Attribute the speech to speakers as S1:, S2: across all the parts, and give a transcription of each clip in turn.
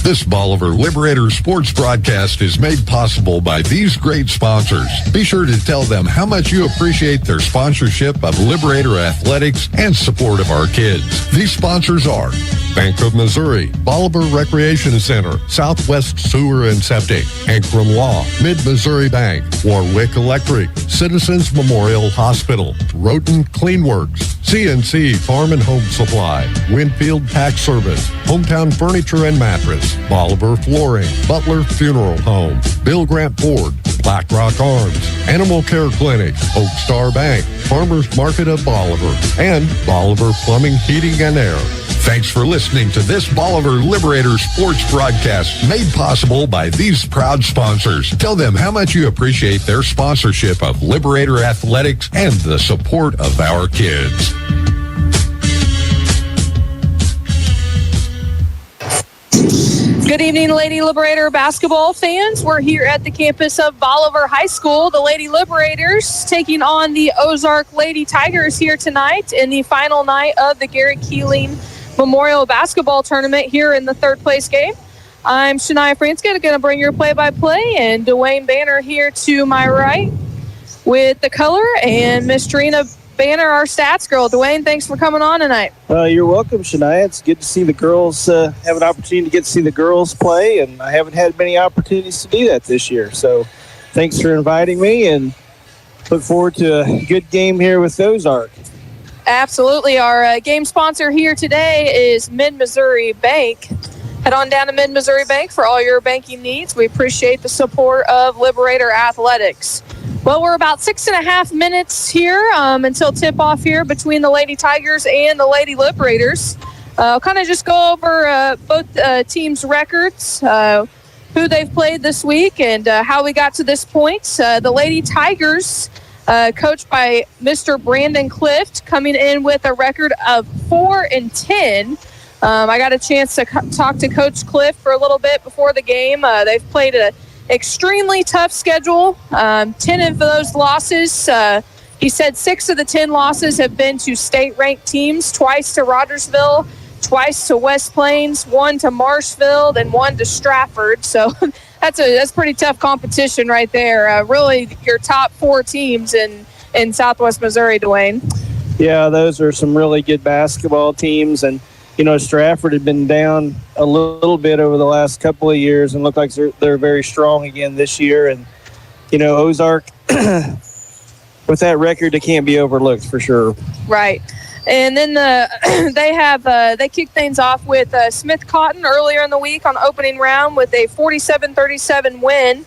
S1: This Bolivar Liberator sports broadcast is made possible by these great sponsors. Be sure to tell them how much you appreciate their sponsorship of Liberator athletics and support of our kids. These sponsors are Bank of Missouri, Bolivar Recreation Center, Southwest Sewer and Septic, Ankrum Law, Mid-Missouri Bank, Warwick Electric, Citizens Memorial Hospital, Roten Cleanworks, CNC Farm and Home Supply, Winfield Tax Service, Hometown Furniture and Mattress, Bolivar Flooring, Butler Funeral Home, Bill Grant Ford, Black Rock Arms, Animal Care Clinic, Oak Star Bank, Farmers Market of Bolivar, and Bolivar Plumbing, Heating and Air. Thanks for listening to this Bolivar Liberator sports broadcast made possible by these proud sponsors. Tell them how much you appreciate their sponsorship of Liberator athletics and the support of our kids.
S2: Good evening, Lady Liberator basketball fans. We're here at the campus of Bolivar High School. The Lady Liberators taking on the Ozark Lady Tigers here tonight in the final night of the Garrett Keeling Memorial Basketball Tournament here in the third place game. I'm Shania Franska, going to bring your play-by-play, and Dwayne Banner here to my right with the color, and Miss Trina Banner, our stats girl. Dwayne, thanks for coming on tonight.
S3: You're welcome, Shania. It's good to see the girls have an opportunity to get to see the girls play, and I haven't had many opportunities to do that this year. So thanks for inviting me, and look forward to a good game here with Ozark.
S2: Absolutely. Our game sponsor here today is Mid-Missouri Bank. Head on down to Mid-Missouri Bank for all your banking needs. We appreciate the support of Liberator Athletics. Well, we're about 6.5 minutes here until tip-off here between the Lady Tigers and the Lady Liberators. I'll kind of just go over both teams' records, who they've played this week, and how we got to this point. The Lady Tigers, coached by Mr. Brandon Clift, coming in with a record of 4-10. I got a chance to talk to Coach Clift for a little bit before the game. They've played an extremely tough schedule. 10 of those losses, he said 6 of the 10 losses have been to state-ranked teams, twice to Rogersville, twice to West Plains, 1 to Marshfield, and 1 to Stratford. So that's pretty tough competition right there. Really, your top 4 teams in Southwest Missouri, Dwayne.
S3: Yeah, those are some really good basketball teams. And, Stratford had been down a little bit over the last couple of years and look like they're very strong again this year. And, Ozark, with that record, they can't be overlooked for sure.
S2: Right. And then they kicked things off with Smith Cotton earlier in the week on opening round with a 47-37 win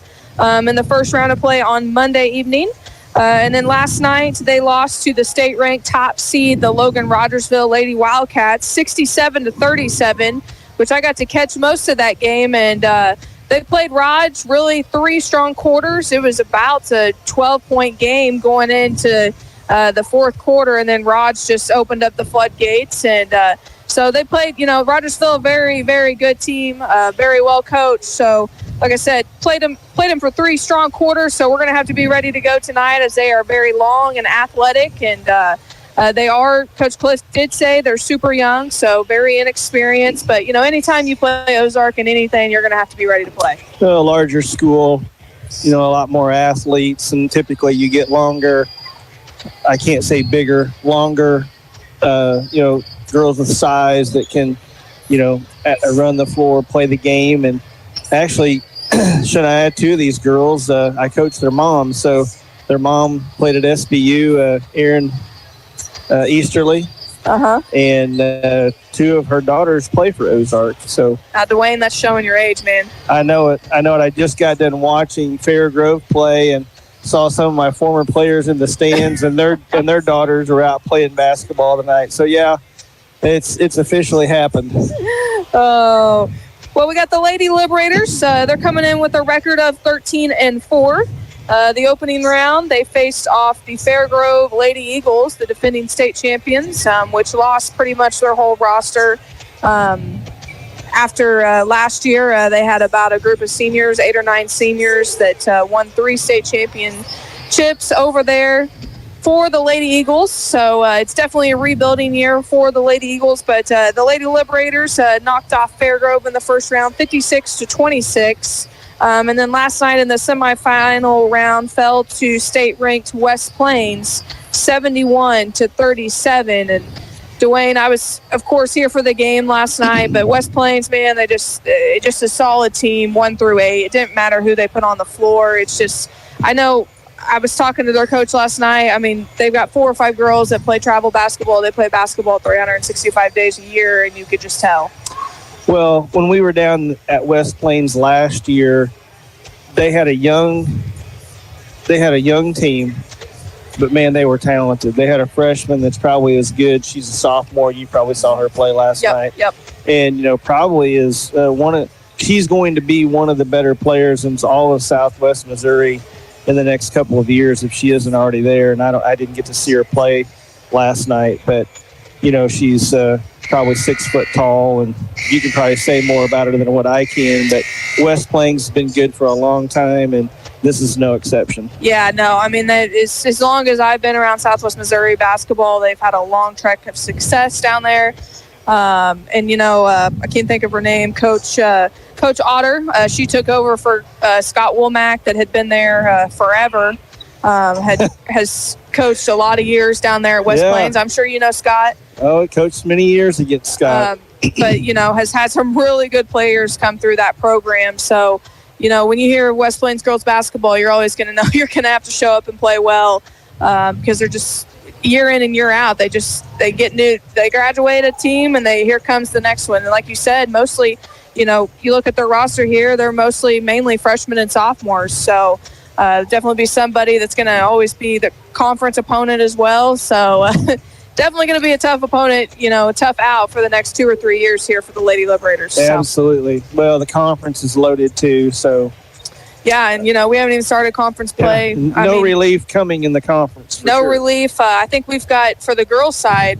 S2: in the first round of play on Monday evening. And then last night they lost to the state-ranked top seed, the Logan Rogersville Lady Wildcats, 67-37, which I got to catch most of that game. And they played Raj really 3 strong quarters. It was about a 12-point game going into the fourth quarter, and then Raj just opened up the floodgates. And so they played, Rogersville, a very, very good team, very well coached. So, like I said, played them for 3 strong quarters. So we're going to have to be ready to go tonight, as they are very long and athletic. And they are, Coach Cliff did say they're super young, so very inexperienced. But, anytime you play Ozark in anything, you're going to have to be ready to play.
S3: A larger school, a lot more athletes, and typically you get longer. I can't say bigger, longer, girls with size that can, run the floor, play the game. And actually, should I add 2 of these girls? I coached their mom. So their mom played at SBU, Erin Easterly.
S2: Uh-huh.
S3: And 2 of her daughters play for Ozark. So
S2: Dwayne, that's showing your age, man.
S3: I know it. I just got done watching Fairgrove play and saw some of my former players in the stands, and their daughters are out playing basketball tonight. So yeah, it's officially happened.
S2: Oh, well, we got the Lady Liberators. They're coming in with a record of 13-4. The opening round, they faced off the Fairgrove Lady Eagles, the defending state champions, which lost pretty much their whole roster. After last year, they had about a group of seniors, 8 or 9 seniors that won 3 state championships over there. for the Lady Eagles. So it's definitely a rebuilding year for the Lady Eagles. But the Lady Liberators knocked off Fairgrove in the first round, 56-26. And then last night in the semifinal round fell to state-ranked West Plains, 71-37. And Dwayne, I was, of course, here for the game last night, but West Plains, man, they just a solid team, 1 through 8. It didn't matter who they put on the floor. It's just, I know I was talking to their coach last night. I mean, they've got 4 or 5 girls that play travel basketball. They play basketball 365 days a year, and you could just tell.
S3: Well, when we were down at West Plains last year, they had a young team. But, man, they were talented. They had a freshman that's probably as good. She's a sophomore. You probably saw her play last night.
S2: Yep.
S3: And, probably is she's going to be one of the better players in all of Southwest Missouri in the next couple of years if she isn't already there. And I didn't get to see her play last night. But, she's probably 6 foot tall. And you can probably say more about her than what I can. But West Plains has been good for a long time. And this is no exception. Yeah,
S2: no, I mean, that is, as long as I've been around Southwest Missouri basketball, they've had a long trek of success down there. I can't think of her name, Coach Otter. She took over for Scott Womack that had been there forever. Has coached a lot of years down there at West Plains. I'm sure you know Scott.
S3: Oh, he coached many years against Scott.
S2: But, has had some really good players come through that program. So, when you hear West Plains girls basketball, you're always going to know you're going to have to show up and play well because they're just year in and year out. They graduate a team and here comes the next one. And like you said, mostly, you look at their roster here, they're mainly freshmen and sophomores. So definitely be somebody that's going to always be the conference opponent as well. So definitely going to be a tough opponent, a tough out for the next 2 or 3 years here for the Lady Liberators.
S3: Absolutely. Well, the conference is loaded too, so.
S2: Yeah, and, we haven't even started conference play.
S3: No relief coming in the conference.
S2: No relief. I think we've got, for the girls' side,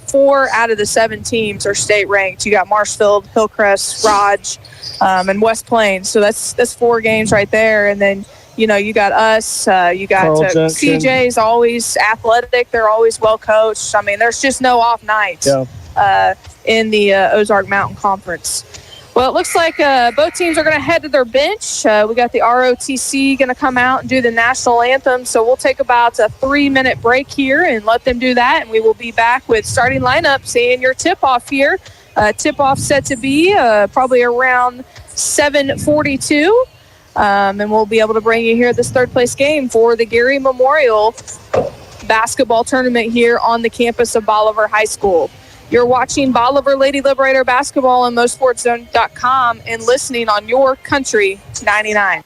S2: 4 out of the 7 teams are state-ranked. You got Marshfield, Hillcrest, Raj, and West Plains. So that's 4 games right there. And then, you got us. You got CJ's always athletic. They're always well coached. I mean, there's just no off nights in the Ozark Mountain Conference. Well, it looks like both teams are going to head to their bench. We got the ROTC going to come out and do the national anthem. So we'll take about a 3-minute break here and let them do that. And we will be back with starting lineups and your tip-off here. Tip-off set to be probably around 7:42. And we'll be able to bring you here this third-place game for the Gary Memorial Basketball Tournament here on the campus of Bolivar High School. You're watching Bolivar Lady Liberator Basketball on MoSportsZone.com and listening on your Country 99.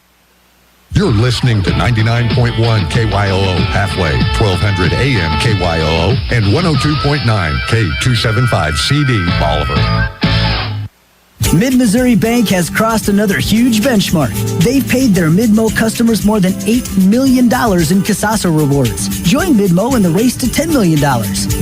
S1: You're listening to 99.1 KYOO halfway, 1200 AM KYOO, and 102.9 K275 CD Bolivar.
S4: Mid-Missouri Bank has crossed another huge benchmark. They've paid their Midmo customers more than $8 million in Casasa rewards. Join Midmo in the race to $10 million.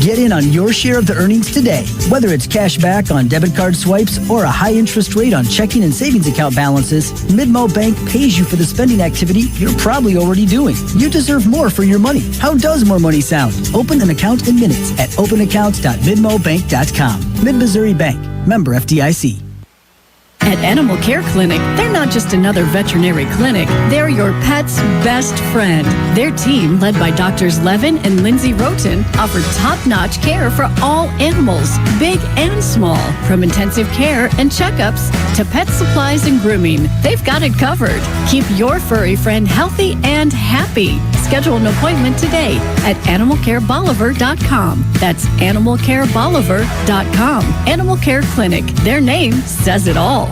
S4: Get in on your share of the earnings today. Whether it's cash back on debit card swipes or a high interest rate on checking and savings account balances, Midmo Bank pays you for the spending activity you're probably already doing. You deserve more for your money. How does more money sound? Open an account in minutes at openaccounts.midmobank.com. Mid-Missouri Bank. Member FDIC.
S5: At Animal Care Clinic, they're not just another veterinary clinic. They're your pet's best friend. Their team, led by Drs. Levin and Lindsay Roten, offer top-notch care for all animals, big and small. From intensive care and checkups to pet supplies and grooming, they've got it covered. Keep your furry friend healthy and happy. Schedule an appointment today at animalcarebolivar.com. That's animalcarebolivar.com. Animal Care Clinic. Their name says it all.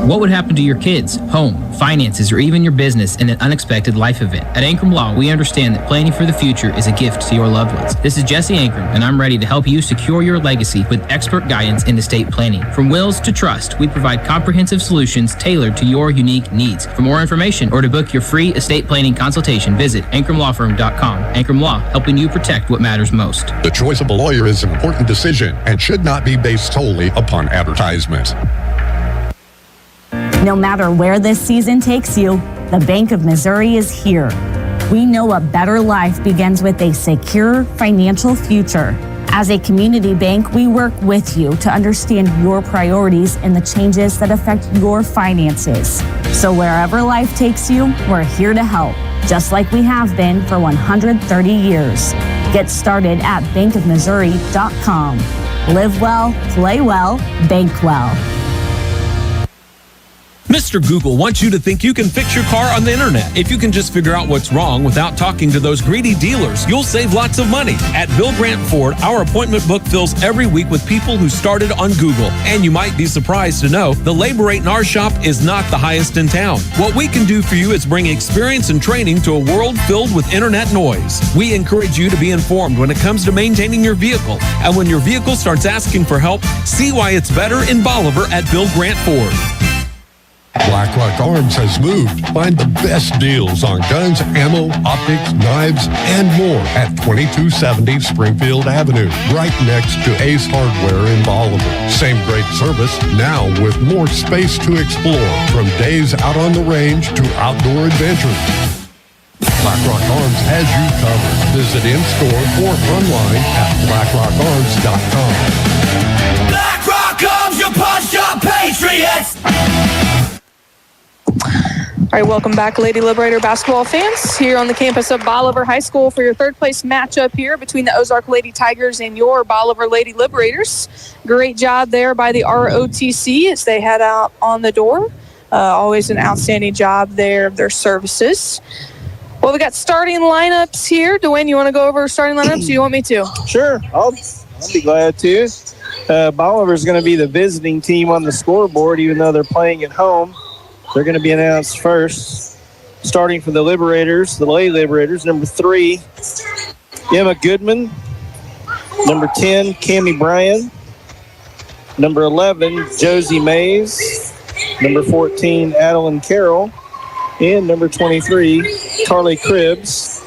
S6: What would happen to your kids, home, finances, or even your business in an unexpected life event? At Ankrum Law, we understand that planning for the future is a gift to your loved ones. This is Jesse Ankrum, and I'm ready to help you secure your legacy with expert guidance in estate planning. From wills to trust, we provide comprehensive solutions tailored to your unique needs. For more information or to book your free estate planning consultation, visit AnkramLawFirm.com. Ankrum Law, helping you protect what matters most.
S1: The choice of a lawyer is an important decision and should not be based solely upon advertisement.
S7: No matter where this season takes you, the Bank of Missouri is here. We know a better life begins with a secure financial future. As a community bank, we work with you to understand your priorities and the changes that affect your finances. So wherever life takes you, we're here to help, just like we have been for 130 years. Get started at bankofmissouri.com. Live well, play well, bank well.
S8: Mr. Google wants you to think you can fix your car on the internet. If you can just figure out what's wrong without talking to those greedy dealers, you'll save lots of money. At Bill Grant Ford, our appointment book fills every week with people who started on Google. And you might be surprised to know the labor rate in our shop is not the highest in town. What we can do for you is bring experience and training to a world filled with internet noise. We encourage you to be informed when it comes to maintaining your vehicle. And when your vehicle starts asking for help, see why it's better in Bolivar at Bill Grant Ford.
S1: BlackRock Arms has moved. Find the best deals on guns, ammo, optics, knives, and more at 2270 Springfield Avenue, right next to Ace Hardware in Bolivar. Same great service, now with more space to explore, from days out on the range to outdoor adventures. BlackRock Arms has you covered. Visit in-store or online at blackrockarms.com.
S9: BlackRock Arms, your punch-up Patriots!
S2: All right, welcome back, Lady Liberator basketball fans, here on the campus of Bolivar High School for your third place matchup here between the Ozark Lady Tigers and your Bolivar Lady Liberators. Great job there by the ROTC as they head out on the door. Always an outstanding job there of their services. Well, we got starting lineups here. Dwayne, you want to go over starting lineups? Do you want me to?
S3: Sure, I'll be glad to. Bolivar's going to be the visiting team on the scoreboard, even though they're playing at home. They're going to be announced first. Starting for the Liberators, the Lady Liberators, number 3, Emma Goodman. Number 10, Cammie Bryan. Number 11, Josie Mays. Number 14, Adeline Carroll. And number 23, Carly Cribbs.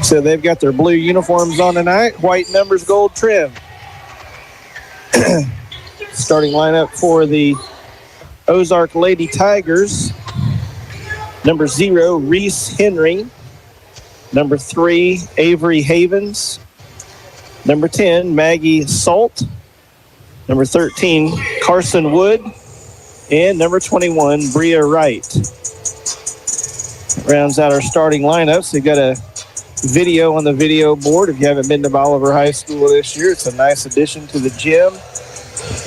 S3: So they've got their blue uniforms on tonight. White numbers, gold trim. Starting lineup for the Ozark Lady Tigers. Number 0, Reese Henry. Number 3, Avery Havens. Number 10, Maggie Salt. Number 13, Carson Wood. And number 21, Bria Wright. Rounds out our starting lineups. They've got a video on the video board. If you haven't been to Bolivar High School this year, it's a nice addition to the gym.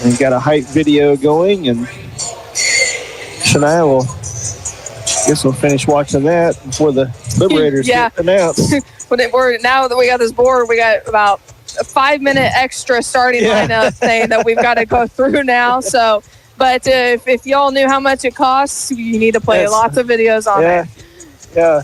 S3: We've got a height video going, and Shania we'll finish watching that before the Liberators get announced.
S2: Now that we got this board, we got about a 5-minute extra starting lineup thing that we've got to go through now. So, but if y'all knew how much it costs, you need to play lots of videos on there.
S3: Yeah.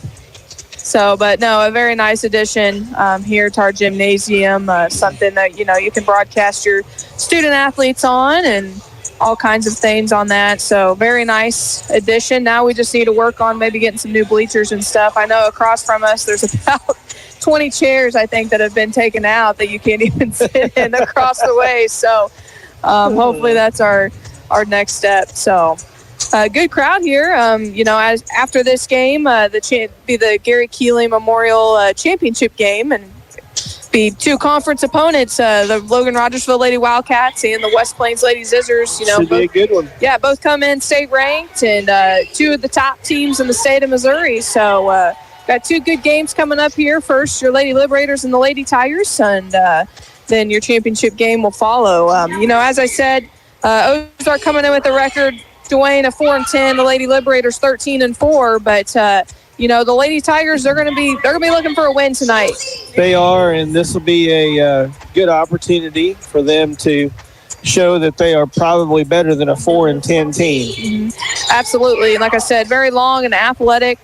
S2: So, but no, a very nice addition here to our gymnasium, something that, you can broadcast your student athletes on and all kinds of things on that. So very nice addition. Now we just need to work on maybe getting some new bleachers and stuff. I know across from us there's about 20 chairs, I think, that have been taken out that you can't even sit in across the way. So hopefully that's our next step. So good crowd here. As after this game, be the Gary Keeling Memorial Championship game, and be 2 conference opponents, the Logan Rogersville Lady Wildcats and the West Plains Lady Scissors.
S3: Should be a good one.
S2: Yeah, both come in state ranked, and 2 of the top teams in the state of Missouri. So got 2 good games coming up here. First, your Lady Liberators and the Lady Tigers, and then your championship game will follow. As I said, Ozark coming in with a record, Dwayne, of 4-10, the Lady Liberators 13-4, but the Lady Tigers, they're gonna be looking for a win tonight.
S3: They are, and this will be a good opportunity for them to show that they are probably better than a 4-10 team.
S2: Mm-hmm. Absolutely, and like I said, very long and athletic,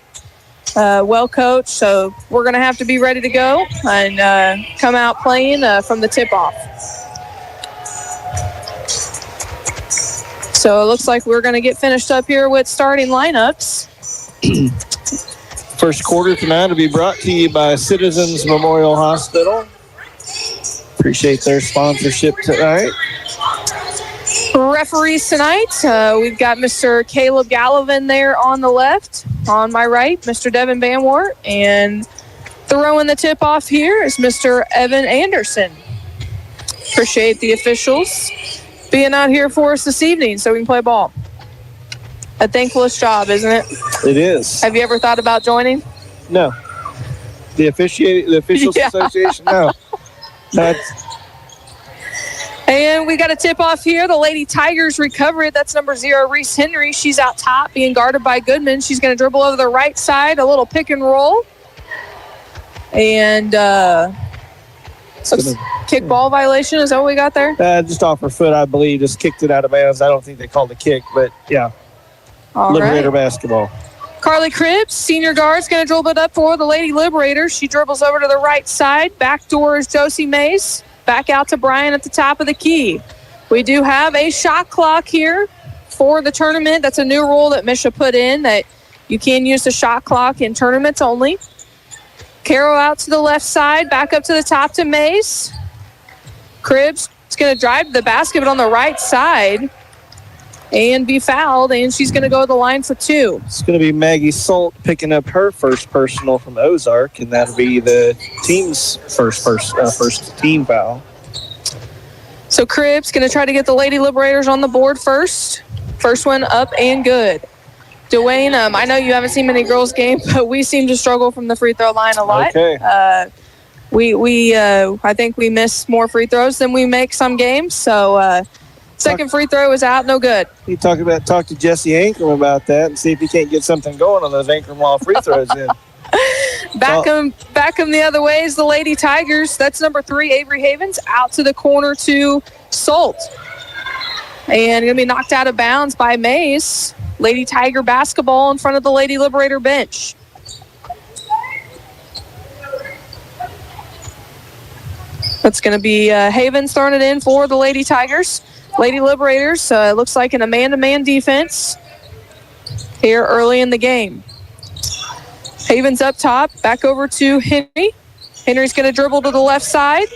S2: well coached. So we're gonna have to be ready to go and come out playing from the tip-off. So it looks like we're gonna get finished up here with starting lineups.
S3: First quarter tonight will be brought to you by Citizens Memorial Hospital. Appreciate their sponsorship tonight.
S2: referees tonight, we've got Mr. Caleb Gallivan there on the left. On my right, Mr. Devin Banwart. And throwing the tip-off here is Mr. Evan Anderson. Appreciate the officials being out here for us this evening so we can play ball. A thankless job, isn't it?
S3: It is.
S2: Have you ever thought about joining?
S3: No. The Officials Association? No.
S2: And we got a tip-off here. The Lady Tigers recover it. That's number 0, Reese Henry. She's out top being guarded by Goodman. She's going to dribble over the right side, a little pick and roll. And kick ball violation. Is that what we got there?
S3: Just off her foot, I believe. Just kicked it out of bounds. I don't think they called a kick, but yeah.
S2: All
S3: Liberator
S2: right.
S3: basketball.
S2: Carly Cribbs, senior guard, is going to dribble it up for the Lady Liberators. She dribbles over to the right side. Back door is Josie Mays. Back out to Brian at the top of the key. We do have a shot clock here for the tournament. That's a new rule that Misha put in, that you can use the shot clock in tournaments only. Carroll out to the left side. Back up to the top to Mays. Cribbs is going to drive to the basket, but on the right side, and be fouled, and she's going to go to the line for 2.
S3: It's going to be Maggie Salt picking up her first personal from Ozark, and that'll be the team's first team foul.
S2: So Cribbs going to try to get the Lady Liberators on the board first. First one up and good. Dwayne, I know you haven't seen many girls' game, but we seem to struggle from the free throw line a lot.
S3: Okay.
S2: I think we miss more free throws than we make some games, so second free throw is out, no good.
S3: You talk to Jesse Ankrum about that and see if he can't get something going on those Ankrum Law free throws in.
S2: Back them the other way is the Lady Tigers. That's number 3, Avery Havens, out to the corner to Salt. And going to be knocked out of bounds by Mays. Lady Tiger basketball in front of the Lady Liberator bench. That's going to be Havens throwing it in for the Lady Tigers. Lady Liberators, looks like in a man-to-man defense here early in the game. Havens up top, back over to Henry. Henry's going to dribble to the left side.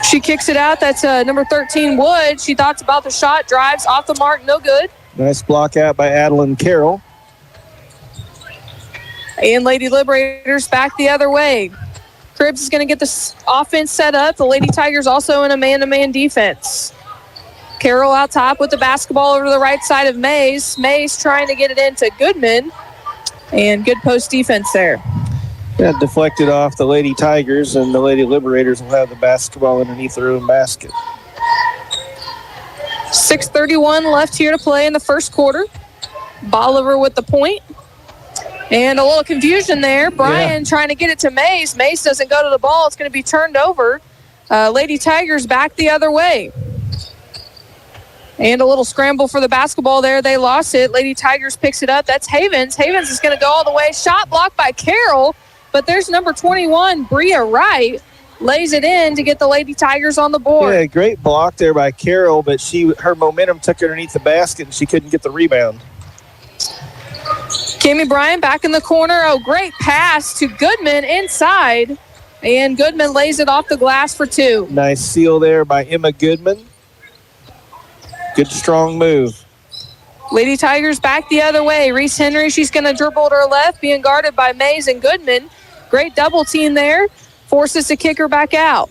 S2: She kicks it out. That's number 13, Wood. She thought about the shot, drives off the mark, no good.
S3: Nice block out by Adeline Carroll.
S2: And Lady Liberators back the other way. Cribbs is going to get the offense set up. The Lady Tigers also in a man-to-man defense. Carroll out top with the basketball over to the right side of Mays. Mays trying to get it into Goodman. And good post defense there.
S3: Yeah, deflected off the Lady Tigers, and the Lady Liberators will have the basketball underneath their own basket.
S2: 6:31 left here to play in the first quarter. Bolivar with the point. And a little confusion there. Brian trying to get it to Mays. Mays doesn't go to the ball. It's going to be turned over. Lady Tigers back the other way. And a little scramble for the basketball there. They lost it. Lady Tigers picks it up. That's Havens. Havens is going to go all the way. Shot blocked by Carroll. But there's number 21, Bria Wright, lays it in to get the Lady Tigers on the board.
S3: Yeah, great block there by Carroll, but her momentum took her underneath the basket, and she couldn't get the rebound.
S2: Kimmy Bryan back in the corner. Oh, great pass to Goodman inside. And Goodman lays it off the glass for 2.
S3: Nice seal there by Emma Goodman. Good, strong move.
S2: Lady Tigers back the other way. Reese Henry, she's going to dribble to her left, being guarded by Mays and Goodman. Great double team there. Forces the kicker back out.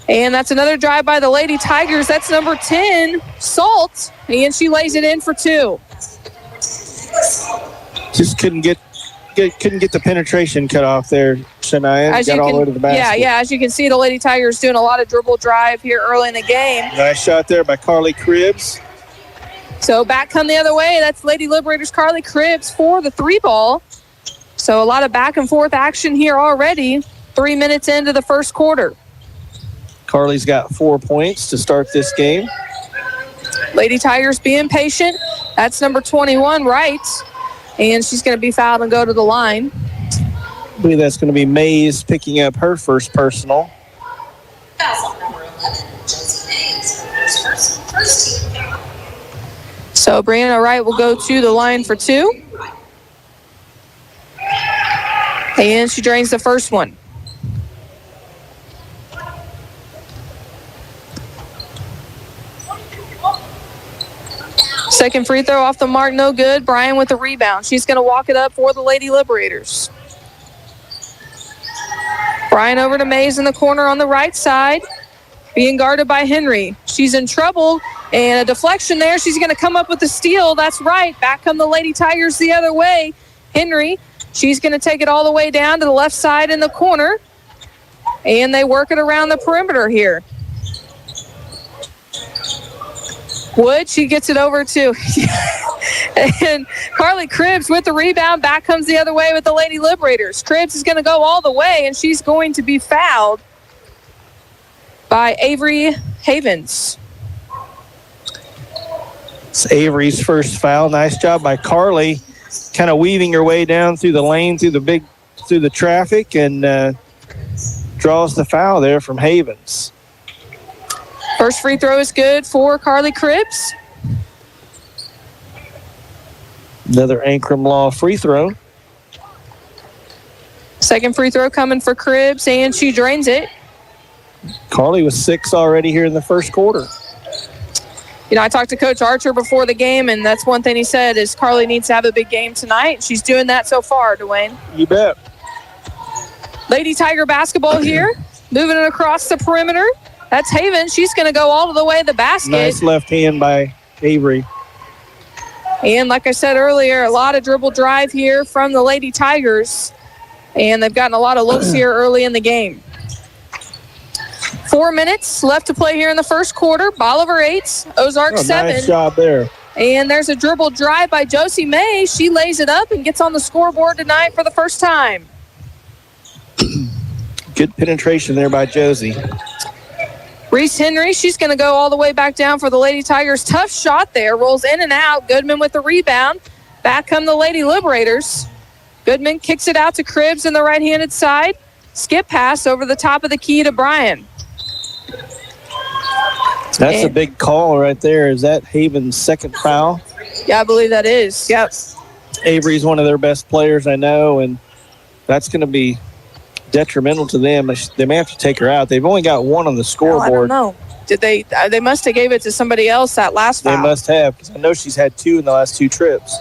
S2: And that's another drive by the Lady Tigers. That's number 10, Salt. And she lays it in for 2.
S3: Just couldn't get the penetration cut off there, Shania. Got all the way to the basket.
S2: Yeah, as you can see, the Lady Tigers doing a lot of dribble drive here early in the game.
S3: Nice shot there by Carly Cribbs.
S2: So back come the other way. That's Lady Liberators Carly Cribbs for the 3 ball. So a lot of back and forth action here already. 3 minutes into the first quarter.
S3: Carly's got 4 points to start this game.
S2: Lady Tigers being patient. That's number 21, Wright. And she's going to be fouled and go to the line.
S3: I believe that's going to be Mays picking up her first personal.
S2: So Brianna Wright will go to the line for 2. And she drains the first one. Second free throw off the mark, no good. Bryan with the rebound. She's going to walk it up for the Lady Liberators. Bryan over to Mays in the corner on the right side, being guarded by Henry. She's in trouble, and a deflection there. She's going to come up with the steal. That's right. Back come the Lady Tigers the other way. Henry, she's going to take it all the way down to the left side in the corner, and they work it around the perimeter here. Wood, she gets it over to, and Carly Cribbs with the rebound. Back comes the other way with the Lady Liberators. Cribbs is going to go all the way, and she's going to be fouled by Avery Havens.
S3: It's Avery's first foul. Nice job by Carly, kind of weaving her way down through the lane, through the traffic, and draws the foul there from Havens.
S2: First free throw is good for Carly Cribbs.
S3: Another Ankrum Law free throw.
S2: Second free throw coming for Cribbs, and she drains it.
S3: Carly was 6 already here in the first quarter.
S2: You know, I talked to Coach Archer before the game, and that's one thing he said is Carly needs to have a big game tonight. She's doing that so far, Dwayne.
S3: You bet.
S2: Lady Tiger basketball here, moving it across the perimeter. That's Haven. She's going to go all the way to the basket.
S3: Nice left hand by Avery.
S2: And like I said earlier, a lot of dribble drive here from the Lady Tigers. And they've gotten a lot of looks here early in the game. 4 minutes left to play here in the first quarter. Bolivar 8, Ozark 7.
S3: Nice job there.
S2: And there's a dribble drive by Josie May. She lays it up and gets on the scoreboard tonight for the first time.
S3: Good penetration there by Josie.
S2: Reese Henry, she's going to go all the way back down for the Lady Tigers. Tough shot there. Rolls in and out. Goodman with the rebound. Back come the Lady Liberators. Goodman kicks it out to Cribbs in the right-handed side. Skip pass over the top of the key to Bryan.
S3: That's a big call right there. Is that Haven's second foul?
S2: Yeah, I believe that is. Yep.
S3: Avery's one of their best players, I know, and that's going to be detrimental to them. They may have to take her out. They've only got one on the scoreboard.
S2: I don't know. Did they must have gave it to somebody else that last foul.
S3: They must have, because I know she's had 2 in the last 2 trips.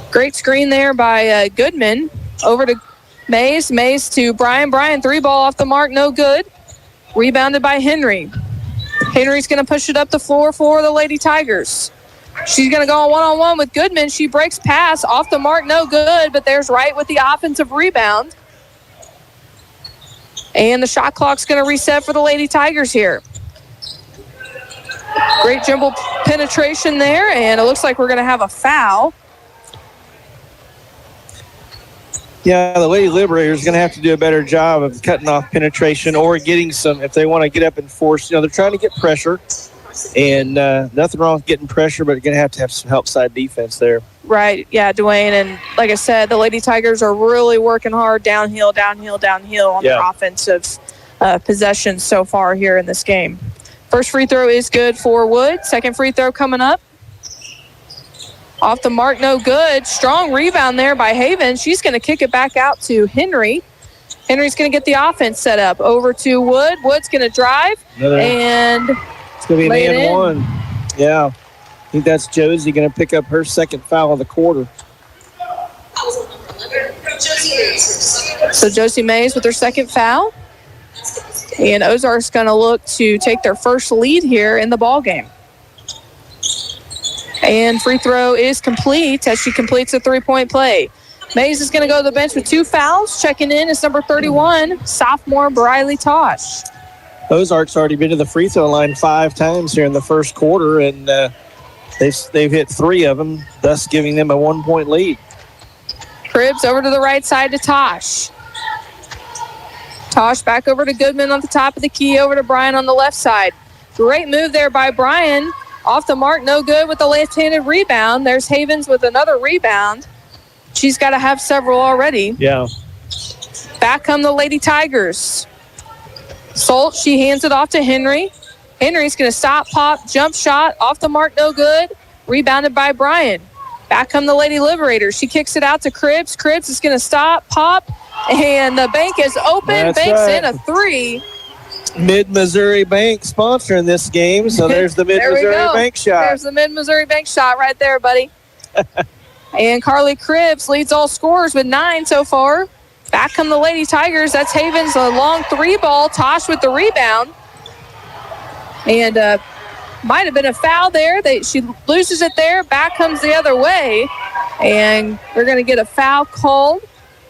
S2: Great screen there by Goodman. Over to Mays. Mays to Bryan. Bryan, 3 ball off the mark, no good. Rebounded by Henry. Henry's going to push it up the floor for the Lady Tigers. She's going to go on one-on-one with Goodman. She breaks pass off the mark, no good, but there's Wright with the offensive rebound. And the shot clock's going to reset for the Lady Tigers here. Great dribble penetration there, and it looks like we're going to have a foul.
S3: Yeah, the Lady Liberators are going to have to do a better job of cutting off penetration or getting some, if they want to get up and force. You know, they're trying to get pressure, and nothing wrong with getting pressure, but they're going to have some help side defense there.
S2: Right, yeah, Dwayne. And like I said, the Lady Tigers are really working hard downhill on their offensive possessions so far here in this game. First free throw is good for Wood. Second free throw coming up. Off the mark, no good. Strong rebound there by Haven. She's going to kick it back out to Henry. Henry's going to get the offense set up. Over to Wood. Wood's going to drive. And
S3: it's going to be an and one. Yeah. I think that's Josie going to pick up her second foul of the quarter.
S2: So Josie Mays with her second foul. And Ozark's going to look to take their first lead here in the ball game. And free throw is complete as she completes a 3-point play. Mays is going to go to the bench with 2 fouls. Checking in is number 31, sophomore Briley Tosh.
S3: Ozark's already been to the free throw line 5 times here in the first quarter, and they've hit 3 of them, thus giving them a 1-point lead.
S2: Cribbs over to the right side to Tosh. Tosh back over to Goodman on the top of the key, over to Bryan on the left side. Great move there by Bryan. Off the mark, no good with the left-handed rebound. There's Havens with another rebound. She's got to have several already.
S3: Yeah.
S2: Back come the Lady Tigers. Solt, she hands it off to Henry. Henry's going to stop, pop, jump shot. Off the mark, no good. Rebounded by Bryan. Back come the Lady Liberators. She kicks it out to Cribbs. Cribbs is going to stop, pop, and the bank is open.
S3: That's
S2: Banks
S3: right.
S2: in a 3.
S3: Mid-Missouri Bank sponsoring this game, so there's the Mid-Missouri Bank shot.
S2: There's the Mid-Missouri Bank shot right there, buddy. And Carly Cribbs leads all scorers with 9 so far. Back come the Lady Tigers. That's Haven's a long 3 ball. Tosh with the rebound. And might have been a foul there. She loses it there. Back comes the other way. And we're going to get a foul called.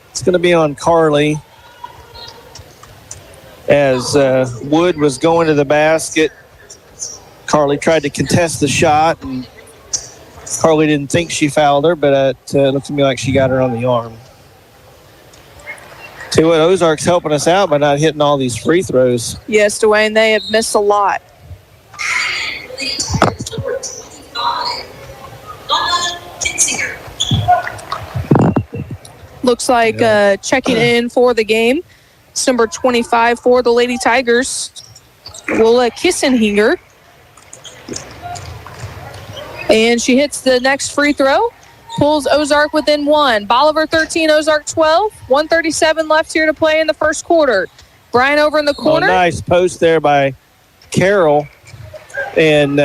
S3: It's going to be on Carly. As Wood was going to the basket, Carly tried to contest the shot, and Carly didn't think she fouled her, but it looked to me like she got her on the arm. Tell you what, Ozark's helping us out by not hitting all these free throws.
S2: Yes, Dwayne, they have missed a lot. Looks like checking in for the game. It's number 25 for the Lady Tigers, Willa Kissenhinger. And she hits the next free throw, pulls Ozark within 1. Bolivar 13, Ozark 12. 1:37 left here to play in the first quarter. Brian over in the corner.
S3: Nice post there by Carroll. And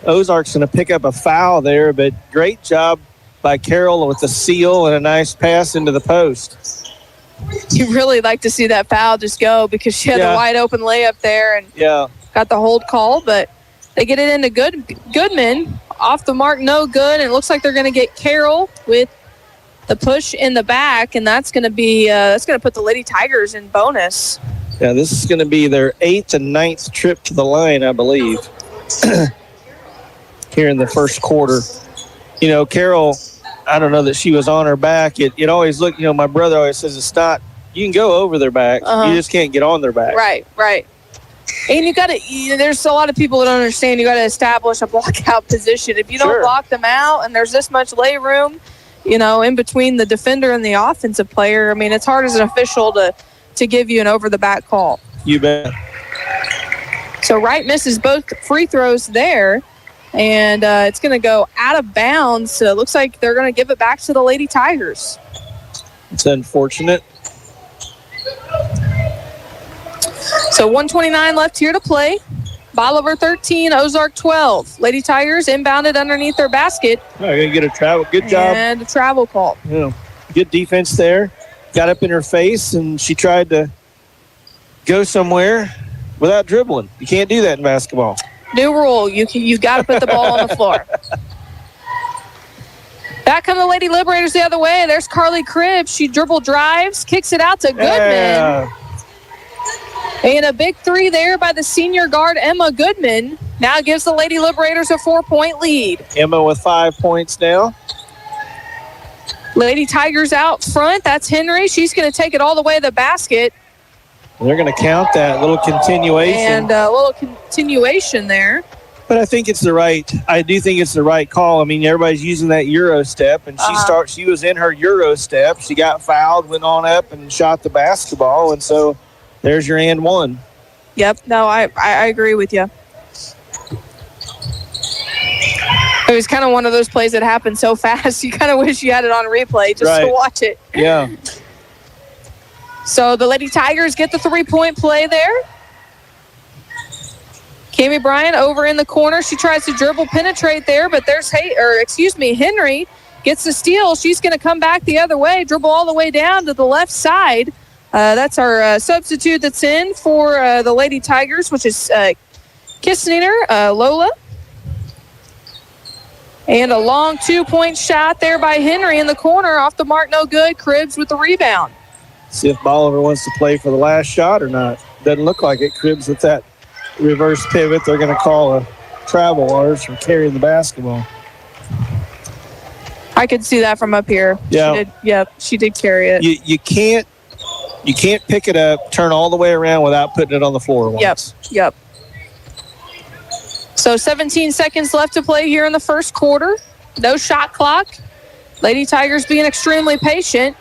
S3: Ozark's going to pick up a foul there, but great job by Carroll with the seal and a nice pass into the post.
S2: You really like to see that foul just go because she had a wide open layup there and got the hold call, but they get it into Goodman. Off the mark, no good, and it looks like they're going to get Carroll with the push in the back, and that's going to be that's going to put the Lady Tigers in bonus.
S3: Yeah, this is going to be their 8th and 9th trip to the line, I believe, here in the first quarter. You know, Carroll, I don't know that she was on her back. It always looked, you know, my brother always says it's not, you can go over their back. You just can't get on their back.
S2: Right. And you got to, there's a lot of people that don't understand, you got to establish a block out position. If you don't block them out and there's this much lay room, you know, in between the defender and the offensive player, I mean, it's hard as an official to give you an over the back call.
S3: You bet.
S2: So Wright misses both free throws there. And it's going to go out of bounds. So it looks like they're going to give it back to the Lady Tigers.
S3: It's unfortunate.
S2: So 1:29 left here to play. Bolivar 13, Ozark 12. Lady Tigers inbounded underneath their basket.
S3: Going to get a travel. Good job.
S2: And a travel call.
S3: You know, good defense there. Got up in her face, and she tried to go somewhere without dribbling. You can't do that in basketball.
S2: New rule, you got to put the ball on the floor. Back come the Lady Liberators the other way. There's Carly Cribbs. She dribble drives, kicks it out to Goodman. And a big 3 there by the senior guard, Emma Goodman. Now gives the Lady Liberators a 4-point lead.
S3: Emma with 5 points now.
S2: Lady Tigers out front. That's Henry. She's going to take it all the way to the basket.
S3: They're going to count that little continuation.
S2: And a little continuation there.
S3: But I think it's the right call. I mean, everybody's using that Euro step, and she was in her Euro step. She got fouled, went on up, and shot the basketball, and so there's your and one.
S2: Yep. No, I agree with you. It was kind of one of those plays that happened so fast, you kind of wish you had it on replay just to watch it.
S3: Yeah.
S2: So the Lady Tigers get the 3-point play there. Cami Bryant over in the corner. She tries to dribble, penetrate there, but there's Henry gets the steal. She's going to come back the other way, dribble all the way down to the left side. That's our substitute that's in for the Lady Tigers, which is Kissner, Lola. And a long 2-point shot there by Henry in the corner. Off the mark, no good. Cribbs with the rebound.
S3: See if Bolivar wants to play for the last shot or not. Doesn't look like it. Cribbs with that reverse pivot. They're going to call a travel ours from carrying the basketball.
S2: I could see that from up here.
S3: Yeah.
S2: She did carry it.
S3: You can't pick it up, turn all the way around without putting it on the floor once.
S2: Yep. So 17 seconds left to play here in the first quarter. No shot clock. Lady Tigers being extremely patient.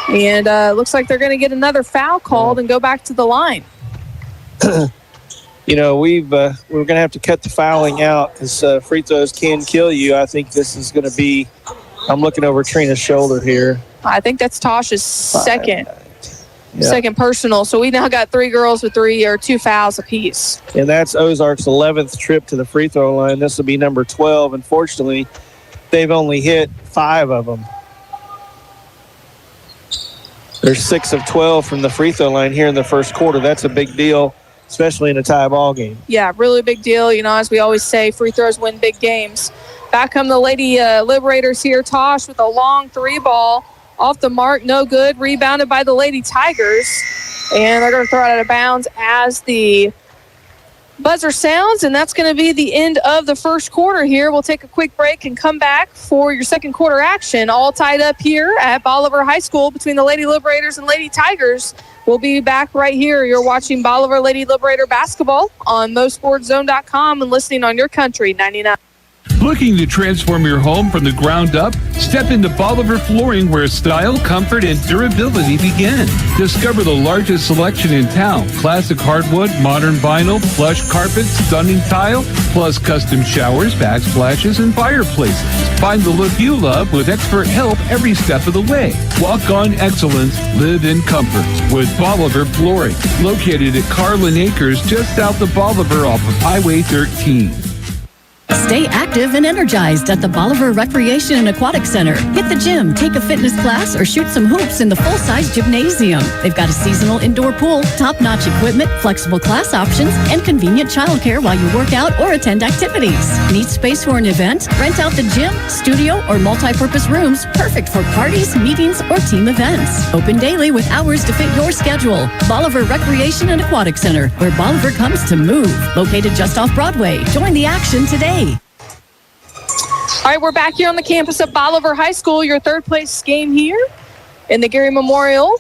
S2: And looks like they're going to get another foul called and go back to the line.
S3: You know, we're going to have to cut the fouling out because free throws can kill you. I think this is going to be, I'm looking over Trina's shoulder here.
S2: I think that's Tosh's second. second personal. So we now got 3 girls with 2 fouls apiece.
S3: And that's Ozark's 11th trip to the free throw line. This will be number 12. Unfortunately, they've only hit 5 of them. They're 6 of 12 from the free throw line here in the first quarter. That's a big deal, especially in a tie ball game.
S2: Yeah, really big deal. You know, as we always say, free throws win big games. Back come the Lady Liberators here. Tosh with a long 3 ball. Off the mark, no good. Rebounded by the Lady Tigers. And they're going to throw it out of bounds as the buzzer sounds. And that's going to be the end of the first quarter here. We'll take a quick break and come back for your second quarter action. All tied up here at Bolivar High School between the Lady Liberators and Lady Tigers. We'll be back right here. You're watching Bolivar Lady Liberator Basketball on MoSportsZone.com and listening on your country, 99.
S10: Looking to transform your home from the ground up? Step into Bolivar Flooring, where style, comfort, and durability begin. Discover the largest selection in town. Classic hardwood, modern vinyl, plush carpet, stunning tile, plus custom showers, backsplashes, and fireplaces. Find the look you love with expert help every step of the way. Walk on excellence, live in comfort with Bolivar Flooring. Located at Carlin Acres, just south of Bolivar off of Highway 13.
S5: Stay active and energized at the Bolivar Recreation and Aquatic Center. Hit the gym, take a fitness class, or shoot some hoops in the full-size gymnasium. They've got a seasonal indoor pool, top-notch equipment, flexible class options, and convenient childcare while you work out or attend activities. Need space for an event? Rent out the gym, studio, or multi-purpose rooms, perfect for parties, meetings, or team events. Open daily with hours to fit your schedule. Bolivar Recreation and Aquatic Center, where Bolivar comes to move. Located just off Broadway. Join the action today.
S2: All right, we're back here on the campus of Bolivar High School, your third place game here in the Gary Memorial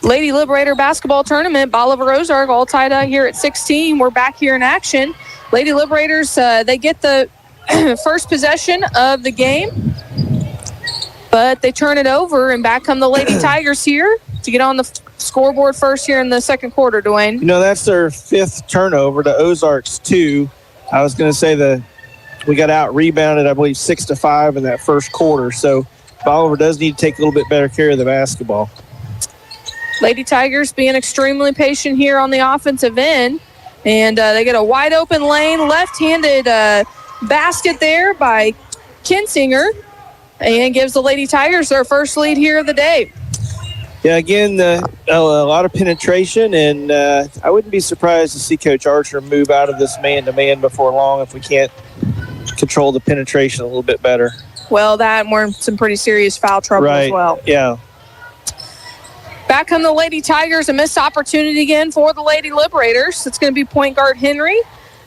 S2: Lady Liberator Basketball Tournament. Bolivar Ozark all tied up here at 16. We're back here in action. Lady Liberators, they get the first possession of the game, but they turn it over, and back come the Lady Tigers here to get on the scoreboard first here in the second quarter, Dwayne.
S3: You know, that's their 5th turnover to Ozark's 2. I was going to say we got out-rebounded, I believe, 6-5 in that first quarter. So Bolivar does need to take a little bit better care of the basketball.
S2: Lady Tigers being extremely patient here on the offensive end. And they get a wide-open lane, left-handed basket there by Kinsinger. And gives the Lady Tigers their first lead here of the day.
S3: Yeah, again, a lot of penetration, and I wouldn't be surprised to see Coach Archer move out of this man-to-man before long if we can't control the penetration a little bit better.
S2: Well, that and we're in some pretty serious foul trouble as well.
S3: Yeah.
S2: Back come the Lady Tigers, a missed opportunity again for the Lady Liberators. It's going to be point guard Henry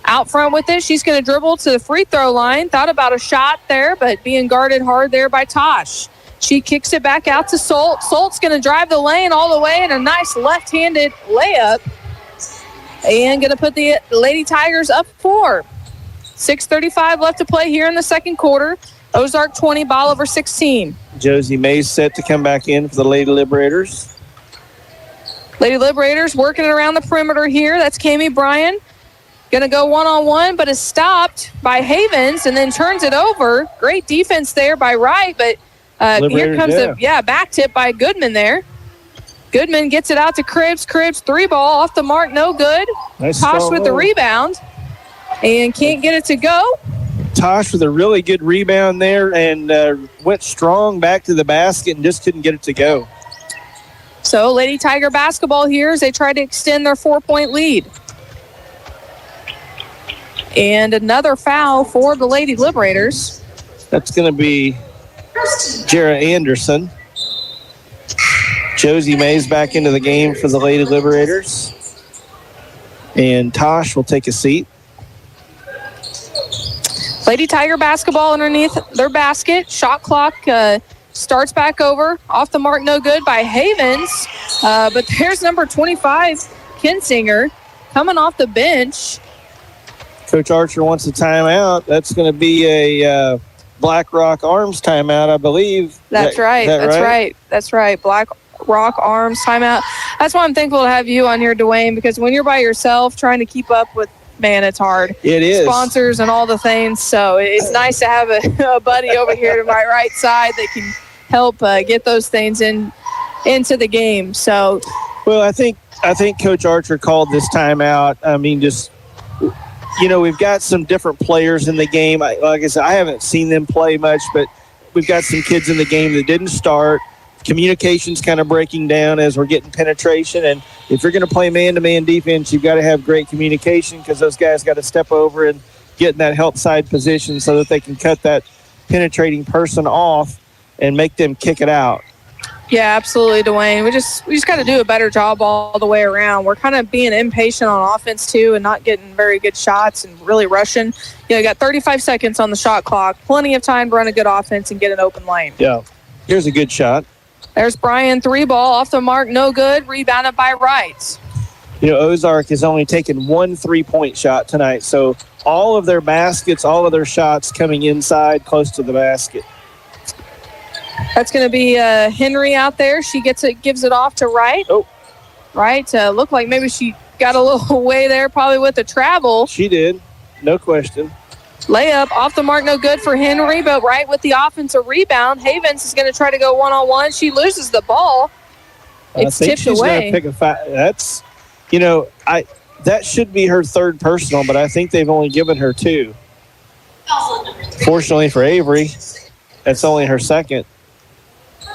S2: out front with it. She's going to dribble to the free throw line. Thought about a shot there, but being guarded hard there by Tosh. She kicks it back out to Solt. Solt's going to drive the lane all the way, and a nice left-handed layup. And going to put the Lady Tigers up 4. 6:35 left to play here in the second quarter. Ozark 20, Bolivar 16.
S3: Josie Mays set to come back in for the Lady Liberators.
S2: Lady Liberators working it around the perimeter here. That's Cami Bryan. Going to go one-on-one, but is stopped by Havens and then turns it over. Great defense there by Wright, but here comes a back tip by Goodman there. Goodman gets it out to Cribbs. Cribbs 3-ball off the mark, no good.
S3: Nice
S2: Tosh with the rebound and can't get it to go.
S3: Tosh with a really good rebound there and went strong back to the basket and just couldn't get it to go.
S2: So Lady Tiger basketball here as they try to extend their 4-point lead. And another foul for the Lady Liberators.
S3: That's going to be Jara Anderson. Josie Mays back into the game for the Lady Liberators. And Tosh will take a seat.
S2: Lady Tiger basketball underneath their basket. Shot clock starts back over. Off the mark, no good by Havens. But there's number 25, Kinsinger, coming off the bench.
S3: Coach Archer wants a timeout. That's going to be a Black Rock Arms timeout, I believe.
S2: That's right. That's right. Black Rock Arms timeout. That's why I'm thankful to have you on here, Dwayne, because when you're by yourself trying to keep up with, man, it's hard.
S3: It is.
S2: Sponsors and all the things. So it's nice to have a buddy over here to my right side that can help get those things in into the game. So,
S3: well, I think Coach Archer called this timeout. I mean, just, we've got some different players in the game. Like I said, I haven't seen them play much, but we've got some kids in the game that didn't start. Communication's kind of breaking down as we're getting penetration. And if you're going to play man-to-man defense, you've got to have great communication because those guys got to step over and get in that help side position so that they can cut that penetrating person off and make them kick it out.
S2: Yeah, absolutely, Dwayne. We just got to do a better job all the way around. We're kind of being impatient on offense, too, and not getting very good shots and really rushing. You got 35 seconds on the shot clock. Plenty of time to run a good offense and get an open lane.
S3: Yeah. Here's a good shot.
S2: There's Brian, 3-ball, off the mark, no good, rebounded by Wright.
S3: Ozark has only taken 1 3-point shot tonight, so all of their baskets, all of their shots coming inside close to the basket.
S2: That's going to be Henry out there. She gives it off to Wright.
S3: Oh.
S2: Wright looked like maybe she got a little away there, probably with the travel.
S3: She did, no question.
S2: Layup off the mark, no good for Henry, but Wright with the offensive rebound. Havens is going to try to go one-on-one. She loses the ball. It's tipped away.
S3: That's, that should be her third personal, but I think they've only given her 2. Fortunately for Avery, that's only her second.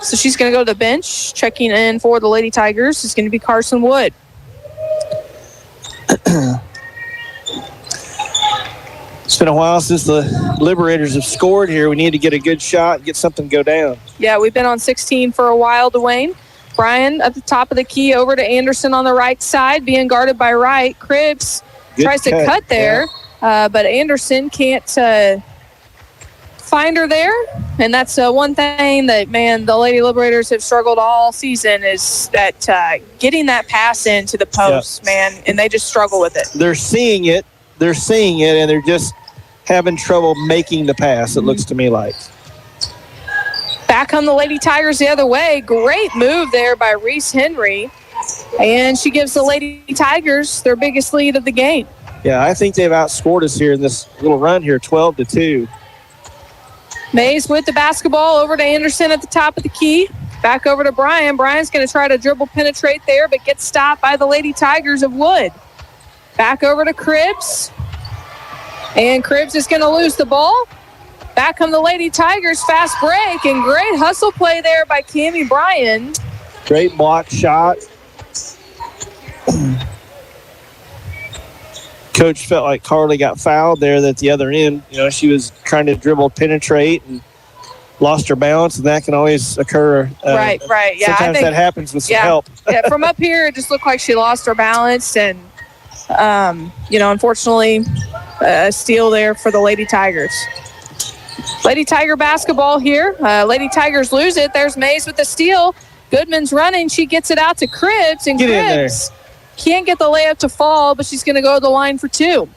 S2: So she's going to go to the bench. Checking in for the Lady Tigers is going to be Carson Wood.
S3: It's been a while since the Liberators have scored here. We need to get a good shot and get something go down.
S2: Yeah, we've been on 16 for a while, Dwayne. Brian at the top of the key over to Anderson on the right side, being guarded by Wright. Cribbs tries to cut there, but Anderson can't find her there. And that's one thing that, the Lady Liberators have struggled all season is that getting that pass into the post, and they just struggle with it.
S3: They're seeing it, and they're just having trouble making the pass, it looks to me like.
S2: Back on the Lady Tigers the other way. Great move there by Reese Henry. And she gives the Lady Tigers their biggest lead of the game.
S3: Yeah, I think they've outscored us here in this little run here, 12-2.
S2: Mays with the basketball over to Anderson at the top of the key. Back over to Brian. Brian's going to try to dribble penetrate there, but gets stopped by the Lady Tigers of Wood. Back over to Cribbs. And Cribbs is going to lose the ball. Back come the Lady Tigers. Fast break and great hustle play there by Cammie Bryan.
S3: Great block shot. Coach felt like Carly got fouled there at the other end. She was trying to dribble, penetrate, and lost her balance, and that can always occur.
S2: Right. Yeah,
S3: sometimes that happens with some help.
S2: Yeah, from up here, it just looked like she lost her balance, and, unfortunately, a steal there for the Lady Tigers. Lady Tiger basketball here. Lady Tigers lose it. There's Mays with the steal. Goodman's running. She gets it out to Cribbs, and Cribbs can't get the layup to fall, but she's going to go to the line for 2.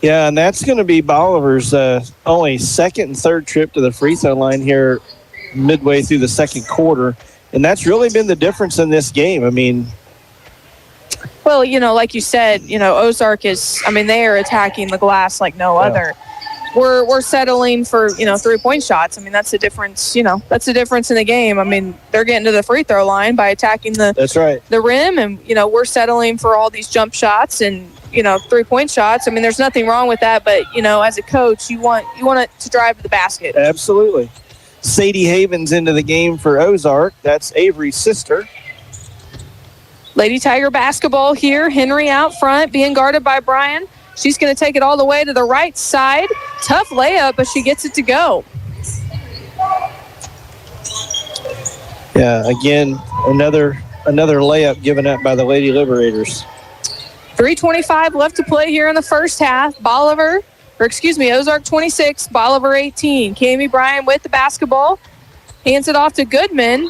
S3: Yeah, and that's going to be Bolivar's only second and third trip to the free throw line here midway through the second quarter. And that's really been the difference in this game.
S2: Well, like you said, Ozark is, they are attacking the glass like no other. We're settling for, 3-point shots. That's the difference, that's the difference in the game. They're getting to the free throw line by attacking the rim, and, we're settling for all these jump shots and, 3-point shots. There's nothing wrong with that, but, as a coach, you want it to drive to the basket.
S3: Absolutely. Sadie Havens into the game for Ozark. That's Avery's sister.
S2: Lady Tiger basketball here. Henry out front, being guarded by Brian. She's going to take it all the way to the right side. Tough layup, but she gets it to go.
S3: Yeah, again, another layup given up by the Lady Liberators.
S2: 3:25 left to play here in the first half. Ozark 26, Bolivar 18. Cammie Bryan with the basketball. Hands it off to Goodman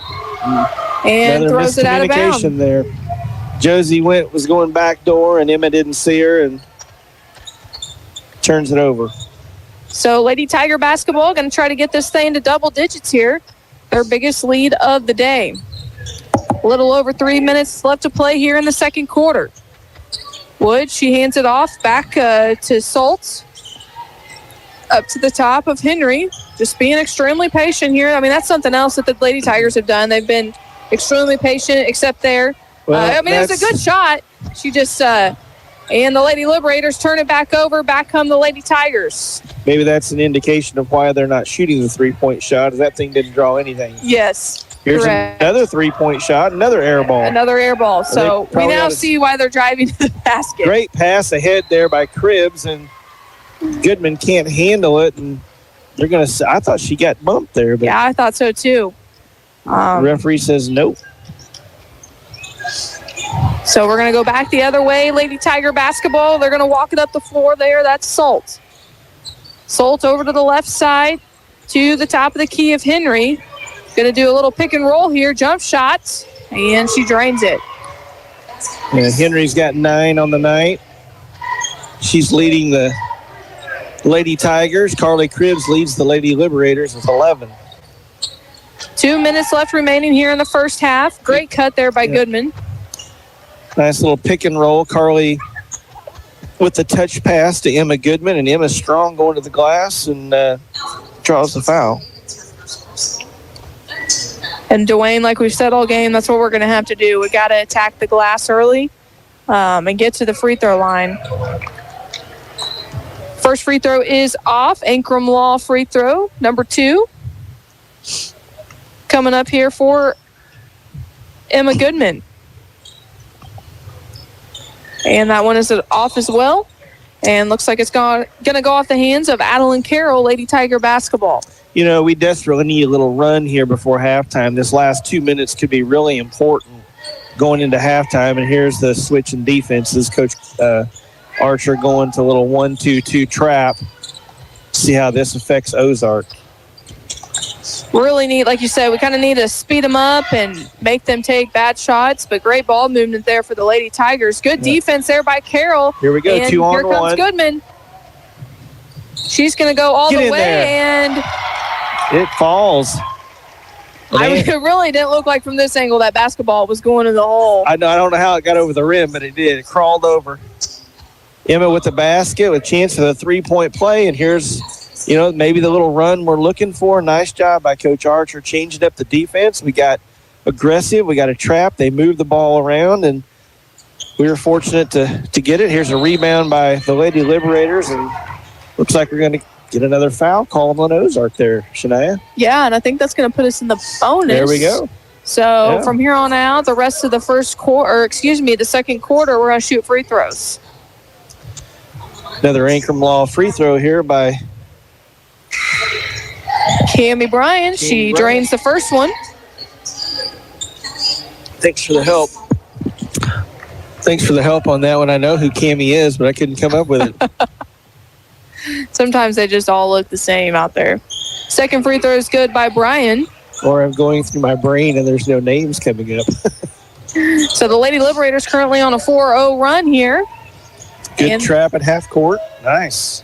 S2: and throws it out of bounds.
S3: There. Josie was going back door, and Emma didn't see her and turns it over.
S2: So Lady Tiger basketball going to try to get this thing to double digits here. Their biggest lead of the day. A little over 3 minutes left to play here in the second quarter. Wood, she hands it off back to Soltz. Up to the top of Henry. Just being extremely patient here. That's something else that the Lady Tigers have done. They've been extremely patient, except there.
S3: Well,
S2: it was a good shot. She just, and the Lady Liberators turn it back over. Back come the Lady Tigers.
S3: Maybe that's an indication of why they're not shooting the 3-point shot, as that thing didn't draw anything.
S2: Yes.
S3: Here's
S2: correct.
S3: another 3-point shot, another air ball.
S2: Another air ball. So we now see why they're driving to the basket.
S3: Great pass ahead there by Cribbs, and Goodman can't handle it, and they're going to. I thought she got bumped there, but
S2: yeah, I thought so too.
S3: the referee says nope.
S2: So we're going to go back the other way. Lady Tiger basketball. They're going to walk it up the floor there. That's Salt. Salt over to the left side to the top of the key of Henry. Going to do a little pick and roll here. Jump shots, and she drains it.
S3: And Henry's got 9 on the night. She's leading the Lady Tigers. Carly Cribbs leads the Lady Liberators with 11.
S2: 2 minutes left remaining here in the first half. Great cut there by Goodman.
S3: Nice little pick and roll. Carly with the touch pass to Emma Goodman, and Emma Strong going to the glass and draws the foul.
S2: And Dwayne, like we've said all game, that's what we're going to have to do. We got to attack the glass early and get to the free throw line. First free throw is off. Ankrum Law free throw, number 2. Coming up here for Emma Goodman. And that one is off as well. And looks like it's going to go off the hands of Adeline Carroll, Lady Tiger basketball.
S3: You know, we desperately need a little run here before halftime. This last 2 minutes could be really important going into halftime. And here's the switch in defenses. Coach Archer going to a little 1-2-2 trap. See how this affects Ozark.
S2: Really need, like you said, we kind of need to speed them up and make them take bad shots. But great ball movement there for the Lady Tigers. Good defense there by Carroll.
S3: Here we go,
S2: and
S3: 2 on 1.
S2: Here comes Goodman. She's going to go all the way, and
S3: it falls.
S2: It really didn't look like from this angle that basketball was going in the hole.
S3: I don't know how it got over the rim, but it did. It crawled over. Emma with the basket with a chance for the 3-point play, and here's, maybe the little run we're looking for. Nice job by Coach Archer changing up the defense. We got aggressive. We got a trap. They moved the ball around, and we were fortunate to get it. Here's a rebound by the Lady Liberators, and looks like we're going to get another foul call on Ozark there, Shania.
S2: Yeah, and I think that's going to put us in the bonus.
S3: There we go.
S2: So from here on out, the rest of the the second quarter, we're going to shoot free throws.
S3: Another Ankrum Law free throw here by
S2: Cammie Bryan. She drains the first one.
S3: Thanks for the help. Thanks for the help on that one. I know who Cammie is, but I couldn't come up with it.
S2: Sometimes they just all look the same out there. Second free throw is good by Bryan.
S3: Or I'm going through my brain and there's no names coming up.
S2: So the Lady Liberators currently on a 4-0 run here.
S3: Good trap at half court. Nice.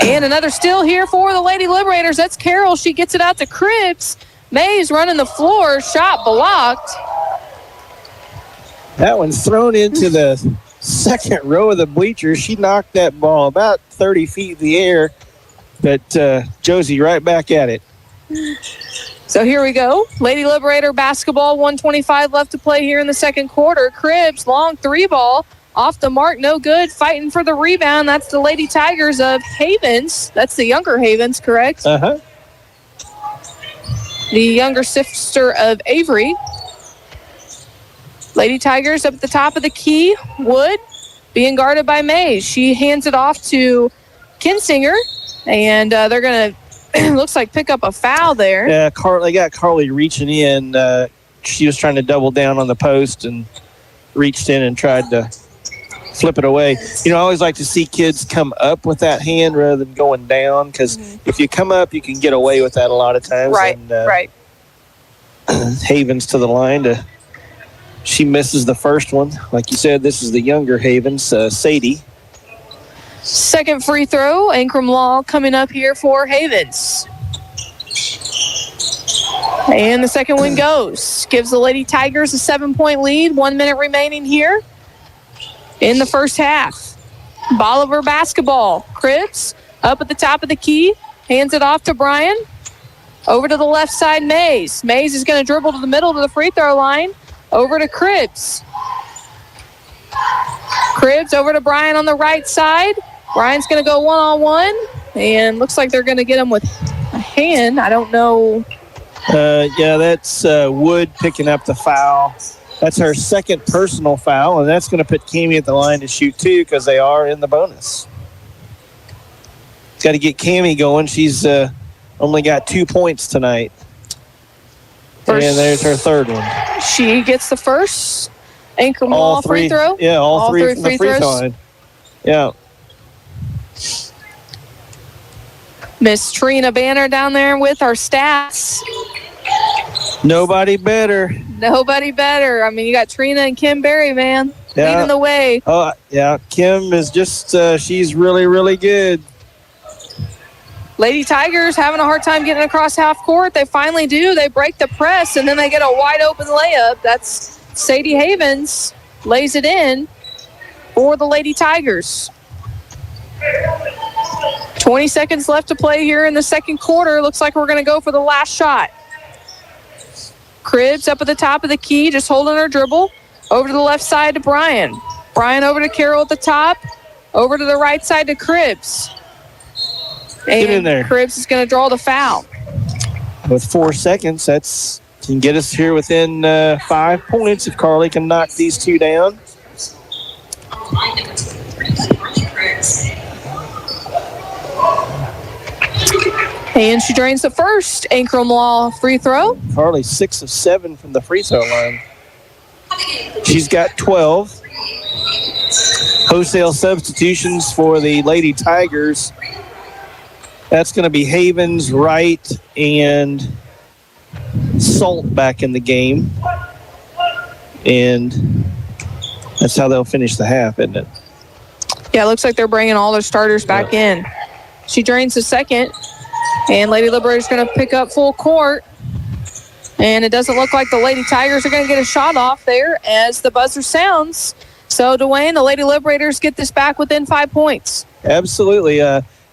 S2: And another steal here for the Lady Liberators. That's Carroll. She gets it out to Cribbs. Mays running the floor. Shot blocked.
S3: That one's thrown into the second row of the bleachers. She knocked that ball about 30 feet in the air. But Josie right back at it.
S2: So here we go. Lady Liberator basketball. 1:25 left to play here in the second quarter. Cribbs, long 3-ball. Off the mark, no good. Fighting for the rebound. That's the Lady Tigers of Havens. That's the younger Havens, correct?
S3: Uh-huh.
S2: The younger sister of Avery. Lady Tigers up at the top of the key. Wood being guarded by Mays. She hands it off to Kinsinger, and they're going to, looks like, pick up a foul there.
S3: Yeah, they got Carly reaching in. She was trying to double down on the post and reached in and tried to flip it away. I always like to see kids come up with that hand rather than going down, because if you come up, you can get away with that a lot of times.
S2: Right,
S3: and,
S2: right.
S3: Havens to the line. She misses the first one. Like you said, this is the younger Havens, Sadie.
S2: Second free throw, Ankrum Law coming up here for Havens. And the second one goes. Gives the Lady Tigers a 7-point lead. 1 minute remaining here in the first half. Bolivar basketball. Cribbs up at the top of the key. Hands it off to Bryan. Over to the left side, Mays. Mays is going to dribble to the middle to the free throw line. Over to Cribbs. Cribbs over to Brian on the right side. Brian's going to go one-on-one, and looks like they're going to get him with a hand. I don't know.
S3: Yeah, that's Wood picking up the foul. That's her second personal foul, and that's going to put Cammie at the line to shoot 2 because they are in the bonus. Got to get Cammie going. She's only got 2 points tonight. And there's her third one.
S2: She gets the first Ankrum Law free throw.
S3: Yeah, all three from the free throw line. Yeah.
S2: Miss Trina Banner down there with our stats.
S3: Nobody better.
S2: Nobody better. I mean, you got Trina and Kim Berry, man, leading the way.
S3: Oh, yeah. Kim is just, she's really, really good.
S2: Lady Tigers having a hard time getting across half court. They finally do. They break the press, and then they get a wide open layup. That's Sadie Havens lays it in for the Lady Tigers. 20 seconds left to play here in the second quarter. Looks like we're going to go for the last shot. Cribbs up at the top of the key, just holding her dribble. Over to the left side to Brian. Brian over to Carroll at the top. Over to the right side to Cribbs.
S3: Get in there.
S2: Cribbs is going to draw the foul.
S3: With 4 seconds, that's can get us here within 5 points if Carly can knock these two down.
S2: And she drains the first Ankrum Law free throw.
S3: Carly 6 of 7 from the free throw line. She's got 12. Wholesale substitutions for the Lady Tigers. That's going to be Havens, Wright, and Salt back in the game. And that's how they'll finish the half, isn't it?
S2: Yeah, it looks like they're bringing all their starters back in. She drains the second, and Lady Liberator's going to pick up full court. And it doesn't look like the Lady Tigers are going to get a shot off there as the buzzer sounds. So, Dwayne, the Lady Liberators get this back within 5 points.
S3: Absolutely.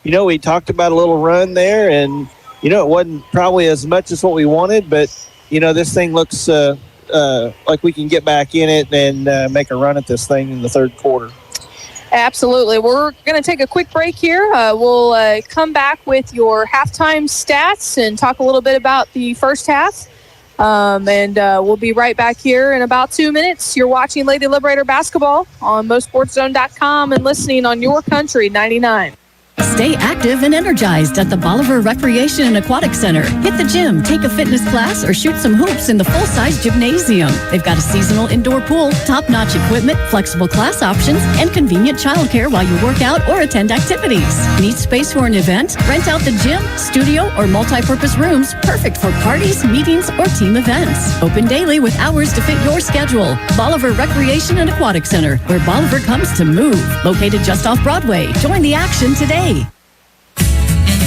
S3: We talked about a little run there, and, it wasn't probably as much as what we wanted, but, this thing looks like we can get back in it and make a run at this thing in the third quarter.
S2: Absolutely. We're going to take a quick break here. We'll come back with your halftime stats and talk a little bit about the first half. And we'll be right back here in about 2 minutes. You're watching Lady Liberator Basketball on MoSportsZone.com and listening on Your Country 99.
S5: Stay active and energized at the Bolivar Recreation and Aquatic Center. Hit the gym, take a fitness class, or shoot some hoops in the full-size gymnasium. They've got a seasonal indoor pool, top-notch equipment, flexible class options, and convenient childcare while you work out or attend activities. Need space for an event? Rent out the gym, studio, or multi-purpose rooms, perfect for parties, meetings, or team events. Open daily with hours to fit your schedule. Bolivar Recreation and Aquatic Center, where Bolivar comes to move. Located just off Broadway. Join the action today.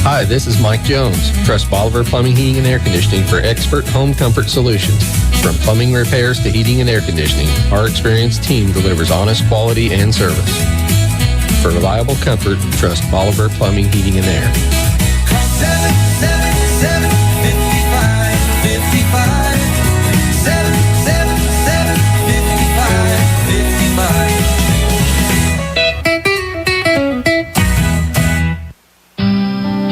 S11: Hi, this is Mike Jones. Trust Bolivar Plumbing, Heating, and Air Conditioning for expert home comfort solutions. From plumbing repairs to heating and air conditioning, our experienced team delivers honest quality and service. For reliable comfort, trust Bolivar Plumbing, Heating, and Air.
S9: 777 55 55 777 55 55.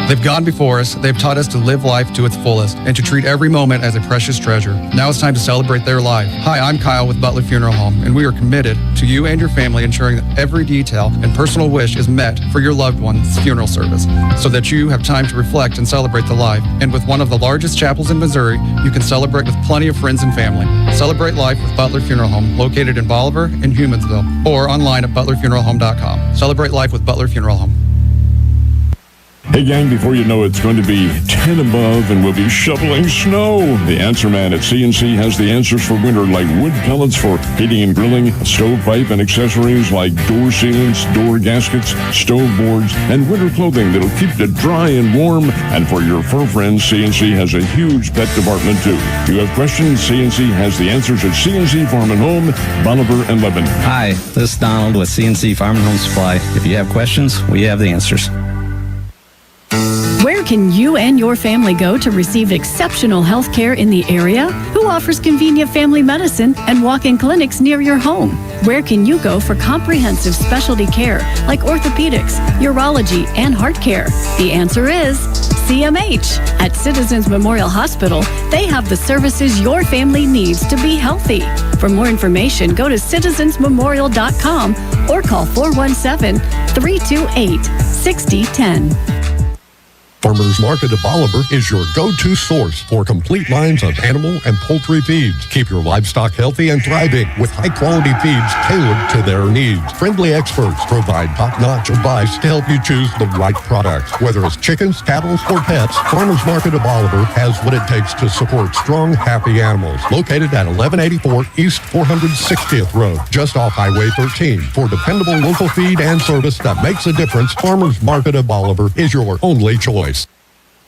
S12: They've gone before us, they've taught us to live life to its fullest and to treat every moment as a precious treasure. Now it's time to celebrate their life. Hi, I'm Kyle with Butler Funeral Home, and we are committed to you and your family ensuring that every detail and personal wish is met for your loved one's funeral service so that you have time to reflect and celebrate the life. And with one of the largest chapels in Missouri, you can celebrate with plenty of friends and family. Celebrate life with Butler Funeral Home, located in Bolivar and Humansville, or online at butlerfuneralhome.com. Celebrate life with Butler Funeral Home.
S13: Hey gang, before you know it's going to be 10 above and we'll be shoveling snow. The Answer Man at CNC has the answers for winter, like wood pellets for heating and grilling, stovepipe and accessories like door sealants, door gaskets, stove boards, and winter clothing that'll keep you dry and warm. And for your fur friends, CNC has a huge pet department too. You have questions, CNC has the answers at CNC Farm and Home, Bolivar and Lebanon.
S14: Hi, this is Donald with CNC Farm and Home Supply. If you have questions, we have the answers.
S5: Where can you and your family go to receive exceptional health care in the area? Who offers convenient family medicine and walk-in clinics near your home? Where can you go for comprehensive specialty care like orthopedics, urology, and heart care? The answer is CMH. At Citizens Memorial Hospital, they have the services your family needs to be healthy. For more information, go to citizensmemorial.com or call 417-328-6010.
S1: Farmers Market of Bolivar is your go-to source for complete lines of animal and poultry feeds. Keep your livestock healthy and thriving with high-quality feeds tailored to their needs. Friendly experts provide top-notch advice to help you choose the right products. Whether it's chickens, cattle, or pets, Farmers Market of Bolivar has what it takes to support strong, happy animals. Located at 1184 East 460th Road, just off Highway 13. For dependable local feed and service that makes a difference, Farmers Market of Bolivar is your only choice.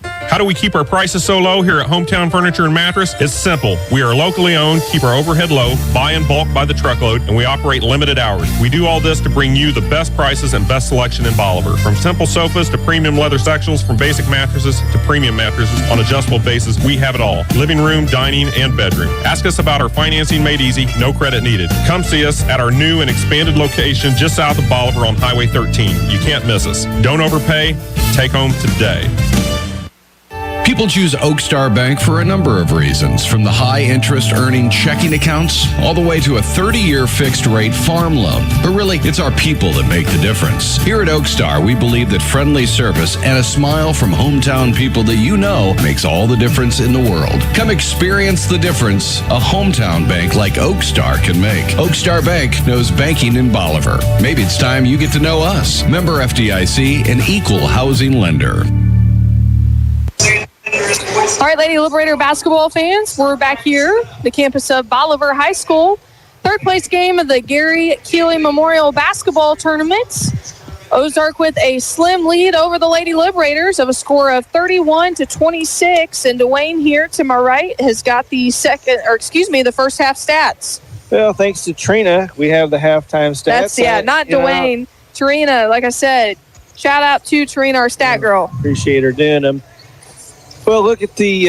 S14: How do we keep our prices so low here at Hometown Furniture and Mattress? It's simple. We are locally owned, keep our overhead low, buy in bulk by the truckload, and we operate limited hours. We do all this to bring you the best prices and best selection in Bolivar. From simple sofas to premium leather sectionals, from basic mattresses to premium mattresses on adjustable bases, we have it all. Living room, dining, and bedroom. Ask us about our financing made easy, no credit needed. Come see us at our new and expanded location just south of Bolivar on Highway 13. You can't miss us. Don't overpay. Take home today.
S15: People choose Oak Star Bank for a number of reasons, from the high interest earning checking accounts all the way to a 30-year fixed rate farm loan. But really, it's our people that make the difference. Here at Oak Star, we believe that friendly service and a smile from hometown people that you know makes all the difference in the world. Come experience the difference a hometown bank like Oak Star can make. Oak Star Bank knows banking in Bolivar. Maybe it's time you get to know us. Member FDIC, an equal housing lender.
S2: All right, Lady Liberator basketball fans, we're back here, the campus of Bolivar High School. Third place game of the Gary Keeling Memorial Basketball Tournament. Ozark with a slim lead over the Lady Liberators of a score of 31-26. And Dwayne here to my right has got the first half stats.
S3: Well, thanks to Trina, we have the halftime stats.
S2: Not Dwayne. Trina, like I said, shout out to Trina, our stat girl.
S3: Appreciate her doing them. Well, look at the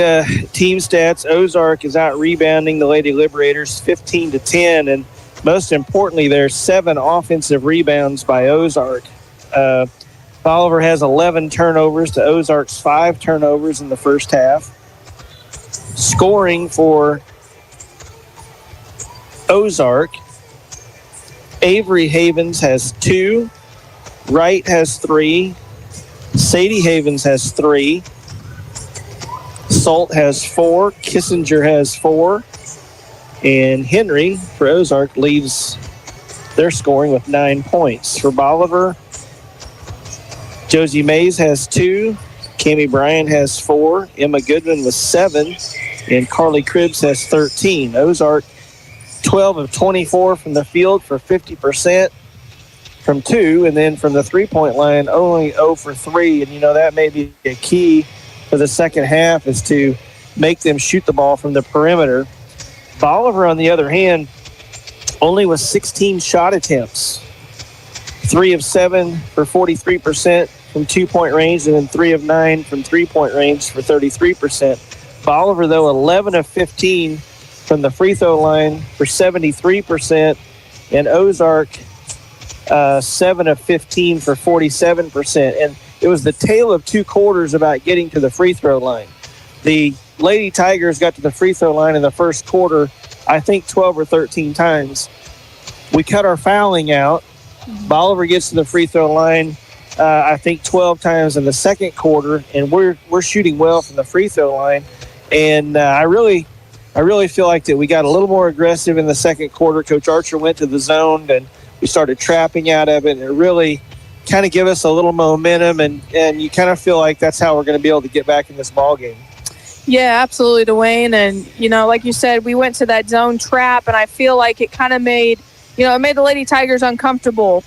S3: team stats. Ozark is out rebounding the Lady Liberators 15-10, and most importantly, there's 7 offensive rebounds by Ozark. Bolivar has 11 turnovers to Ozark's 5 turnovers in the first half. Scoring for Ozark, Avery Havens has 2, Wright has 3, Sadie Havens has 3, Salt has 4, Kissinger has 4, and Henry for Ozark leaves their scoring with 9 points. For Bolivar, Josie Mays has 2, Cammie Bryan has 4, Emma Goodman with 7, and Carly Cribbs has 13. Ozark 12 of 24 from the field for 50% from 2, and then from the three-point line only 0 for 3, and that may be a key for the second half is to make them shoot the ball from the perimeter. Bolivar, on the other hand, only with 16 shot attempts. 3 of 7 for 43% from 2-point range, and then 3 of 9 from 3-point range for 33%. Bolivar, though, 11 of 15 from the free throw line for 73%, and Ozark 7 of 15 for 47%. And it was the tale of 2 quarters about getting to the free throw line. The Lady Tigers got to the free throw line in the first quarter, I think 12 or 13 times. We cut our fouling out. Bolivar gets to the free throw line, I think 12 times in the second quarter, and we're shooting well from the free throw line. And I really feel like that we got a little more aggressive in the second quarter. Coach Archer went to the zone, and we started trapping out of it, and it really kind of give us a little momentum, and you kind of feel like that's how we're going to be able to get back in this ball game.
S2: Yeah, absolutely, Dwayne. And, like you said, we went to that zone trap, and I feel like it kind of made, it made the Lady Tigers uncomfortable.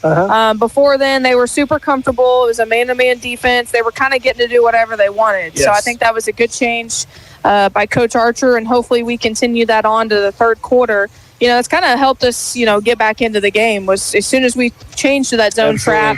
S2: Before then, they were super comfortable. It was a man-to-man defense. They were kind of getting to do whatever they wanted. Yes. So I think that was a good change by Coach Archer, and hopefully we continue that on to the third quarter. it's kind of helped us, get back into the game. Was as soon as we changed to that zone trap,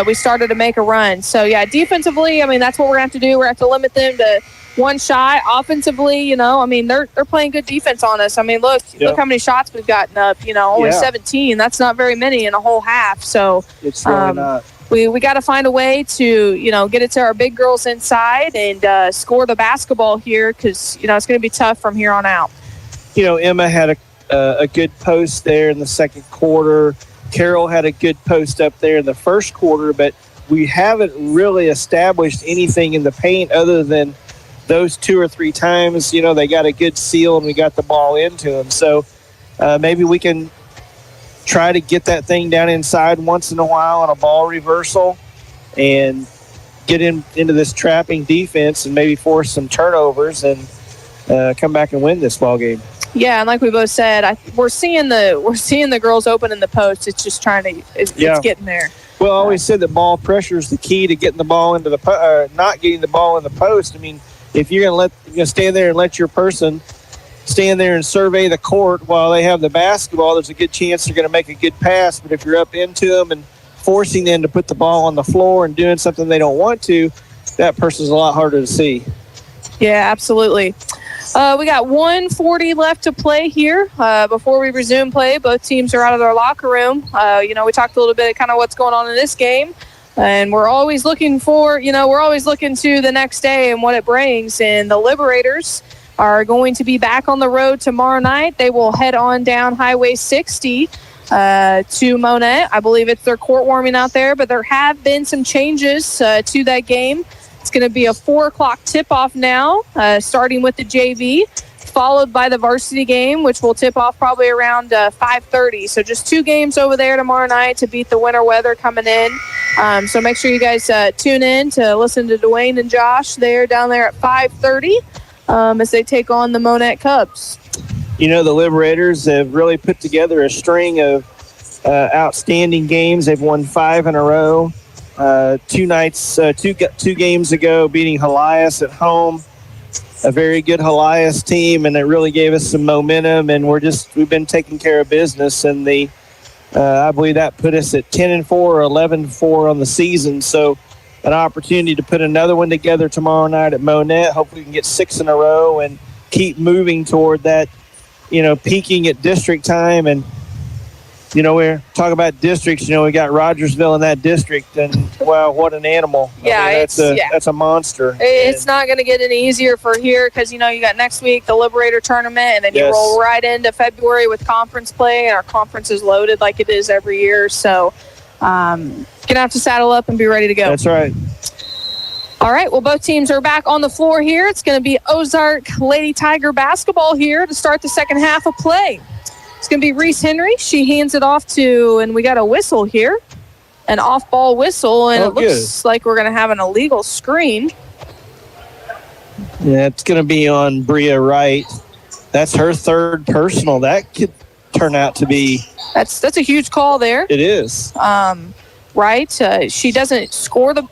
S2: we started to make a run. So, yeah, defensively, that's what we're going to have to do. We're going to have to limit them to one shot. Offensively, they're playing good defense on us. Look how many shots we've gotten up, only 17. That's not very many in a whole half. So
S3: it's really not.
S2: We got to find a way to, get it to our big girls inside and score the basketball here because, it's going to be tough from here on out.
S3: Emma had a good post there in the second quarter. Carol had a good post up there in the first quarter, but we haven't really established anything in the paint other than those 2 or 3 times. They got a good seal and we got the ball into them. So maybe we can try to get that thing down inside once in a while on a ball reversal and get into this trapping defense and maybe force some turnovers and come back and win this ball game.
S2: Yeah, and like we both said, we're seeing the girls open in the post. It's just it's getting there.
S3: Well, I always said that ball pressure is the key to getting the ball into the not getting the ball in the post. If you're going to stand there and let your person stand there and survey the court while they have the basketball, there's a good chance they're going to make a good pass. But if you're up into them and forcing them to put the ball on the floor and doing something they don't want to, that person's a lot harder to see.
S2: Yeah, absolutely. We got 1:40 left to play here. Before we resume play, both teams are out of their locker room. We talked a little bit kind of what's going on in this game. And we're always looking to the next day and what it brings. And the Liberators are going to be back on the road tomorrow night. They will head on down Highway 60 to Monette. I believe it's their court warming out there, but there have been some changes to that game. It's going to be a 4 o'clock tip-off now, starting with the JV, followed by the varsity game, which will tip off probably around 5:30. So just 2 games over there tomorrow night to beat the winter weather coming in. So make sure you guys tune in to listen to Dwayne and Josh down there at 5:30 as they take on the Monette Cubs.
S3: The Liberators have really put together a string of outstanding games. They've won 5 in a row. 2 games ago, beating Helias at home, a very good Helias team, and it really gave us some momentum. And we've been taking care of business, and I believe that put us at 10-4 or 11-4 on the season. So, an opportunity to put another one together tomorrow night at Monette. Hopefully, we can get 6 in a row and keep moving toward that. Peaking at district time and. We're talking about districts. We got Rogersville in that district, and wow, what an animal!
S2: Yeah,
S3: that's a monster.
S2: It's not going to get any easier for here because you got next week the Liberator tournament, and then you roll right into February with conference play, and our conference is loaded like it is every year. So, gonna have to saddle up and be ready to go.
S3: That's right.
S2: All right, well, both teams are back on the floor here. It's going to be Ozark Lady Tiger basketball here to start the second half of play. It's going to be Reese Henry. She hands it off and we got a whistle here, an off-ball whistle, and it looks like we're going to have an illegal screen.
S3: Yeah, it's going to be on Bria Wright. That's her 3rd personal. That could turn out to be.
S2: That's a huge call there.
S3: It is.
S2: Right. She hasn't scored in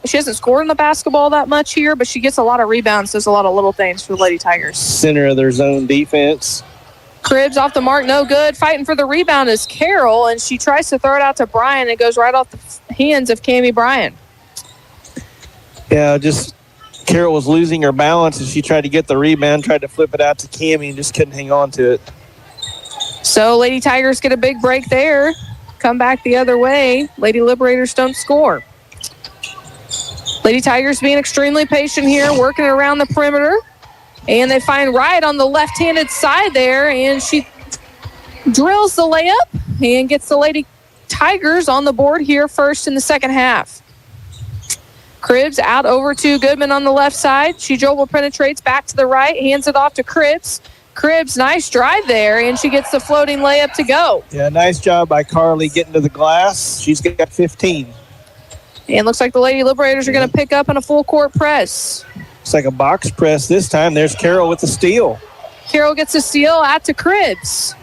S2: the basketball that much here, but she gets a lot of rebounds, does a lot of little things for the Lady Tigers.
S3: Center of their zone defense.
S2: Cribbs off the mark, no good. Fighting for the rebound is Carol, and she tries to throw it out to Bryan. It goes right off the hands of Cammie Bryan.
S3: Yeah, Carol was losing her balance, and she tried to get the rebound, tried to flip it out to Cammie, and just couldn't hang on to it.
S2: So Lady Tigers get a big break there. Come back the other way. Lady Liberators don't score. Lady Tigers being extremely patient here, working around the perimeter. And they find Wright on the left-handed side there, and she drills the layup and gets the Lady Tigers on the board here first in the second half. Cribbs out over to Goodman on the left side. She dribble penetrates back to the right, hands it off to Cribbs. Cribbs, nice drive there, and she gets the floating layup to go.
S3: Yeah, nice job by Carly getting to the glass. She's got 15.
S2: And looks like the Lady Liberators are going to pick up in a full-court press.
S3: It's like a box press this time. There's Carol with the steal.
S2: Carol gets a steal out to Cribbs.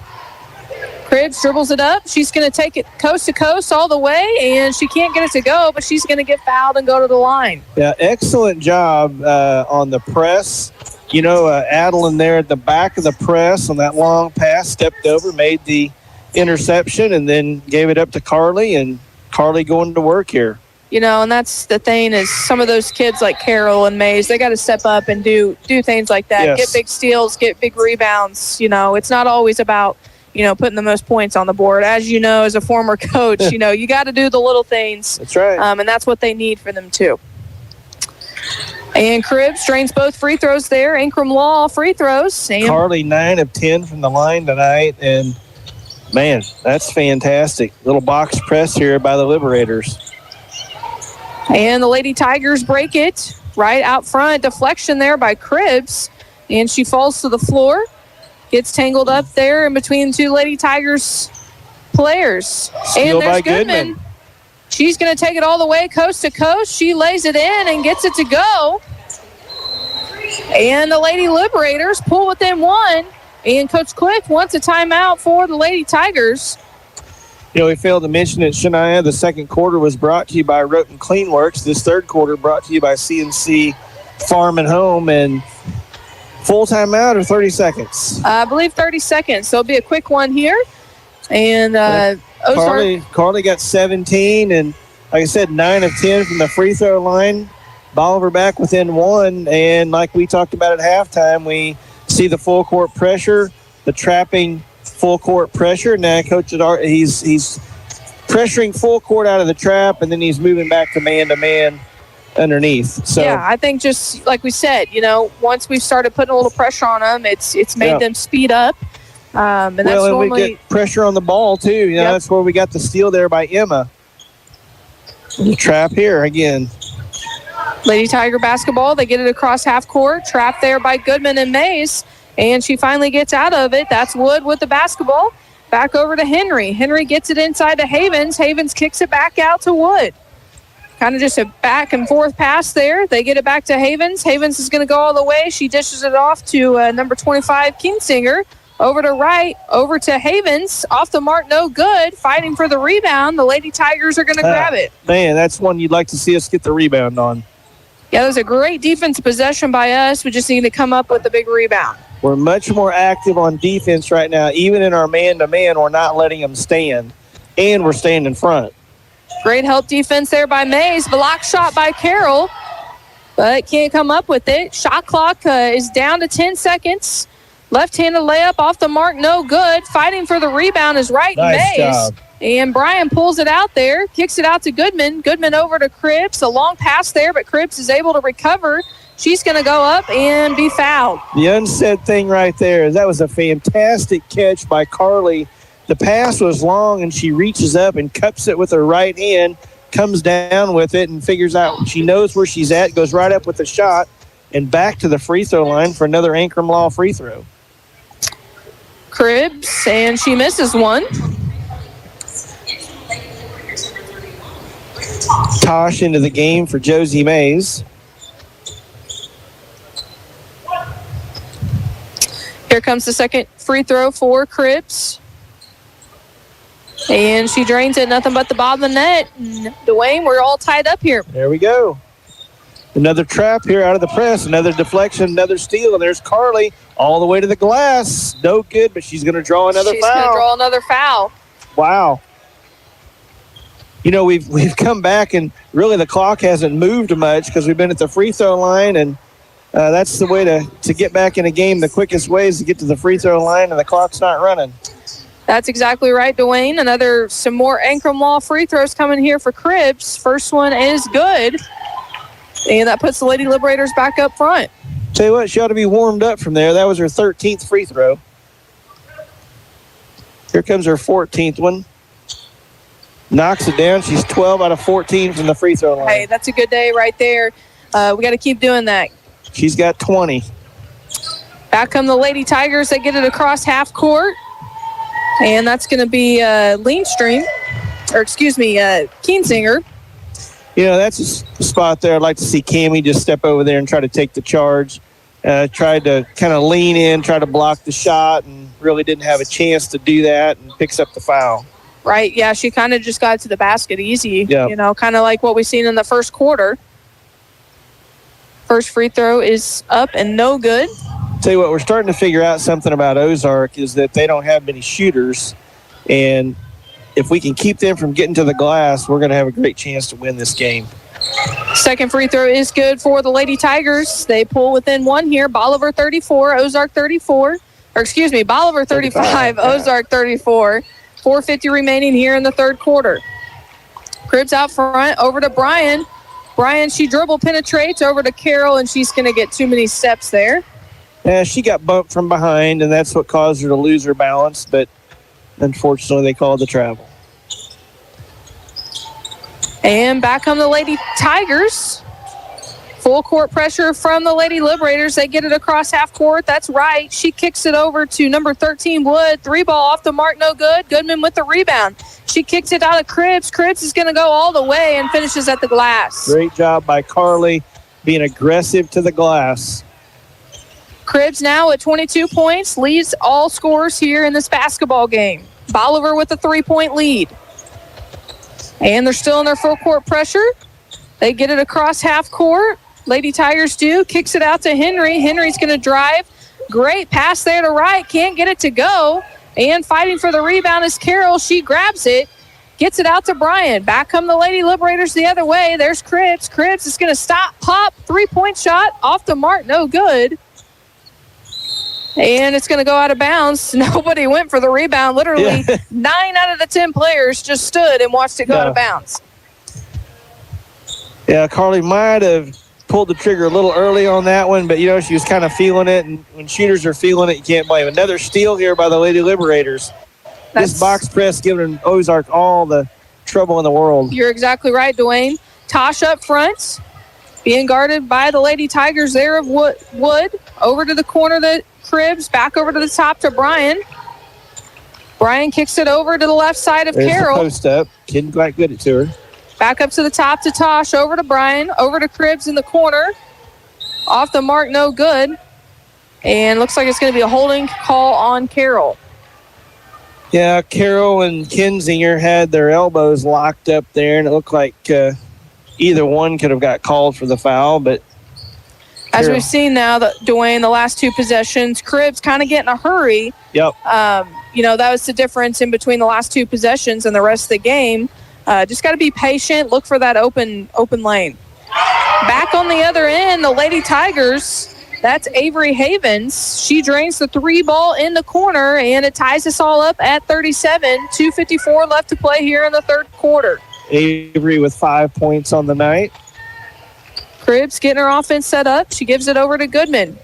S2: Cribbs dribbles it up. She's going to take it coast to coast all the way, and she can't get it to go, but she's going to get fouled and go to the line.
S3: Yeah, excellent job on the press. Adeline there at the back of the press on that long pass, stepped over, made the interception, and then gave it up to Carly, and Carly going to work here.
S2: And that's the thing is some of those kids like Carol and Mays, they got to step up and do things like that.
S3: Yes.
S2: Get big steals, get big rebounds. It's not always about, putting the most points on the board. As you know, as a former coach, you got to do the little things.
S3: That's right.
S2: And that's what they need for them too. And Cribbs drains both free throws there. Ankrum Law free throws.
S3: Carly 9 of 10 from the line tonight, and man, that's fantastic. Little box press here by the Liberators.
S2: And the Lady Tigers break it right out front. Deflection there by Cribbs, and she falls to the floor. Gets tangled up there in between two Lady Tigers players.
S3: Steal
S2: and there's
S3: by Goodman.
S2: She's going to take it all the way coast to coast. She lays it in and gets it to go. And the Lady Liberators pull within one. And Coach Quick wants a timeout for the Lady Tigers.
S3: We failed to mention it, Shania. The second quarter was brought to you by Roten Clean Works. This third quarter brought to you by CNC Farm and Home. And full timeout or 30 seconds?
S2: I believe 30 seconds. So it'll be a quick one here. And Ozark.
S3: Carly got 17, and like I said, 9 of 10 from the free throw line. Bolivar back within one, and like we talked about at halftime, we see the full court pressure, the trapping full court pressure. Now Coach he's pressuring full court out of the trap, and then he's moving back to man underneath. So
S2: yeah, I think just like we said, once we've started putting a little pressure on them, it's made them speed up. And that's normally,
S3: we get pressure on the ball too. That's where we got the steal there by Emma. The trap here again.
S2: Lady Tiger basketball, they get it across half court. Trap there by Goodman and Mays. And she finally gets out of it. That's Wood with the basketball. Back over to Henry. Henry gets it inside to Havens. Havens kicks it back out to Wood. Kind of just a back and forth pass there. They get it back to Havens. Havens is going to go all the way. She dishes it off to number 25, Kinsinger. Over to right, over to Havens. Off the mark, no good. Fighting for the rebound. The Lady Tigers are going to grab it.
S3: Man, that's one you'd like to see us get the rebound on.
S2: Yeah, that was a great defensive possession by us. We just need to come up with a big rebound.
S3: We're much more active on defense right now. Even in our man-to-man, we're not letting them stand. And we're staying in front.
S2: Great help defense there by Mays. Block shot by Carroll, but can't come up with it. Shot clock is down to 10 seconds. Left-handed layup off the mark, no good. Fighting for the rebound is Mays.
S3: Job.
S2: And Brian pulls it out there, kicks it out to Goodman. Goodman over to Cribbs. A long pass there, but Cribbs is able to recover. She's going to go up and be fouled.
S3: The unsaid thing right there is that was a fantastic catch by Carly. The pass was long, and she reaches up and cups it with her right hand, comes down with it, and figures out she knows where she's at, goes right up with the shot, and back to the free throw line for another Ankrum Law free throw.
S2: Cribbs, and she misses one.
S3: Tosh into the game for Josie Mays.
S2: Here comes the second free throw for Cribbs. And she drains it, nothing but the bottom of the net. Dwayne, we're all tied up here.
S3: There we go. Another trap here out of the press, another deflection, another steal, and there's Carly all the way to the glass. No good, but she's going to draw another foul.
S2: She's going to draw another foul.
S3: Wow. We've come back, and really the clock hasn't moved much because we've been at the free throw line, and that's the way to get back in a game. The quickest way is to get to the free throw line, and the clock's not running.
S2: That's exactly right, Dwayne. Some more Ankrum Law free throws coming here for Cribbs. First one is good. And that puts the Lady Liberators back up front.
S3: Tell you what, she ought to be warmed up from there. That was her 13th free throw. Here comes her 14th one. Knocks it down. She's 12 out of 14 from the free throw line.
S2: Hey, that's a good day right there. We got to keep doing that.
S3: She's got 20.
S2: Back come the Lady Tigers. They get it across half court. And that's going to be Kinsinger.
S3: That's a spot there. I'd like to see Cammie just step over there and try to take the charge. Tried to kind of lean in, try to block the shot, and really didn't have a chance to do that, and picks up the foul.
S2: Right, yeah, she kind of just got to the basket easy.
S3: Yep.
S2: Kind of like what we seen in the first quarter. First free throw is up and no good.
S3: Tell you what, we're starting to figure out something about Ozark is that they don't have many shooters, and if we can keep them from getting to the glass, we're going to have a great chance to win this game.
S2: Second free throw is good for the Lady Tigers. They pull within one here. Bolivar 34, Ozark 34. Or excuse me, Bolivar 35, Ozark 34. 4:50 remaining here in the third quarter. Cribbs out front, over to Bryan. Bryan, she dribble penetrates over to Carol, and she's going to get too many steps there.
S3: Yeah, she got bumped from behind, and that's what caused her to lose her balance, but unfortunately they called the travel.
S2: And back come the Lady Tigers. Full court pressure from the Lady Liberators. They get it across half court. That's right. She kicks it over to number 13, Wood. 3-ball off the mark, no good. Goodman with the rebound. She kicks it out of Cribbs. Cribbs is going to go all the way and finishes at the glass.
S3: Great job by Carly being aggressive to the glass.
S2: Cribbs now at 22 points, leads all scorers here in this basketball game. Bolivar with a 3-point lead. And they're still in their full court pressure. They get it across half court. Lady Tigers do. Kicks it out to Henry. Henry's going to drive. Great pass there to right. Can't get it to go. And fighting for the rebound is Carol. She grabs it. Gets it out to Bryan. Back come the Lady Liberators the other way. There's Cribbs. Cribbs is going to stop, pop, 3-point shot. Off the mark, no good. And it's going to go out of bounds. Nobody went for the rebound. Literally 9 out of the 10 players just stood and watched it go out of bounds.
S3: Yeah, Carly might have pulled the trigger a little early on that one, but, she was kind of feeling it, and when shooters are feeling it, you can't blame. Another steal here by the Lady Liberators. This box press giving Ozark all the trouble in the world.
S2: You're exactly right, Dwayne. Tosh up front, being guarded by the Lady Tigers there of Wood. Over to the corner to Cribbs, back over to the top to Bryan. Bryan kicks it over to the left side of Carol.
S3: The post up. Didn't quite get it to her.
S2: Back up to the top to Tosh, over to Bryan, over to Cribbs in the corner. Off the mark, no good. And looks like it's going to be a holding call on Carol.
S3: Yeah, Carol and Kinzinger had their elbows locked up there, and it looked like either one could have got called for the foul, but
S2: as we've seen now, Dwayne, the last two possessions, Cribbs kind of getting a hurry.
S3: Yep.
S2: That was the difference in between the last two possessions and the rest of the game. Just got to be patient, look for that open lane. Back on the other end, the Lady Tigers, that's Avery Havens. She drains the 3-ball in the corner, and it ties us all up at 37. 2:54 left to play here in the third quarter.
S3: Avery with 5 points on the night.
S2: Cribbs getting her offense set up. She gives it over to Goodman.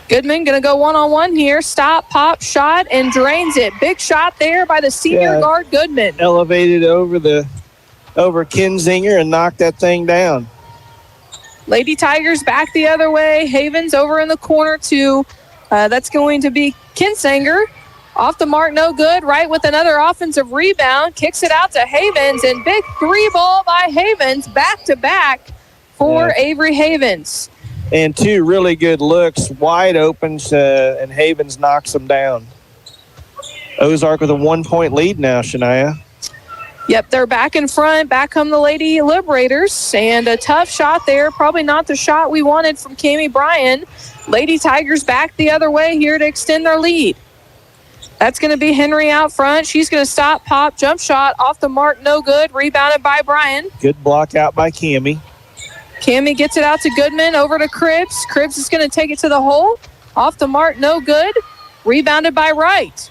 S2: Goodman going to go one-on-one here. Stop, pop, shot, and drains it. Big shot there by the senior guard, Goodman.
S3: Elevated over Kinzinger and knocked that thing down.
S2: Lady Tigers back the other way. Havens over in the corner to, that's going to be Kinzinger. Off the mark, no good. Right with another offensive rebound. Kicks it out to Havens, and big 3-ball by Havens, back-to-back for Avery Havens.
S3: And 2 really good looks, wide open, and Havens knocks them down. Ozark with a 1-point lead now, Shania.
S2: Yep, they're back in front. Back come the Lady Liberators, and a tough shot there. Probably not the shot we wanted from Cammie Bryan. Lady Tigers back the other way here to extend their lead. That's going to be Henry out front. She's going to stop, pop, jump shot, off the mark, no good. Rebounded by Bryan.
S3: Good block out by Cammie.
S2: Cammie gets it out to Goodman, over to Cribbs. Cribbs is going to take it to the hole. Off the mark, no good. Rebounded by Wright.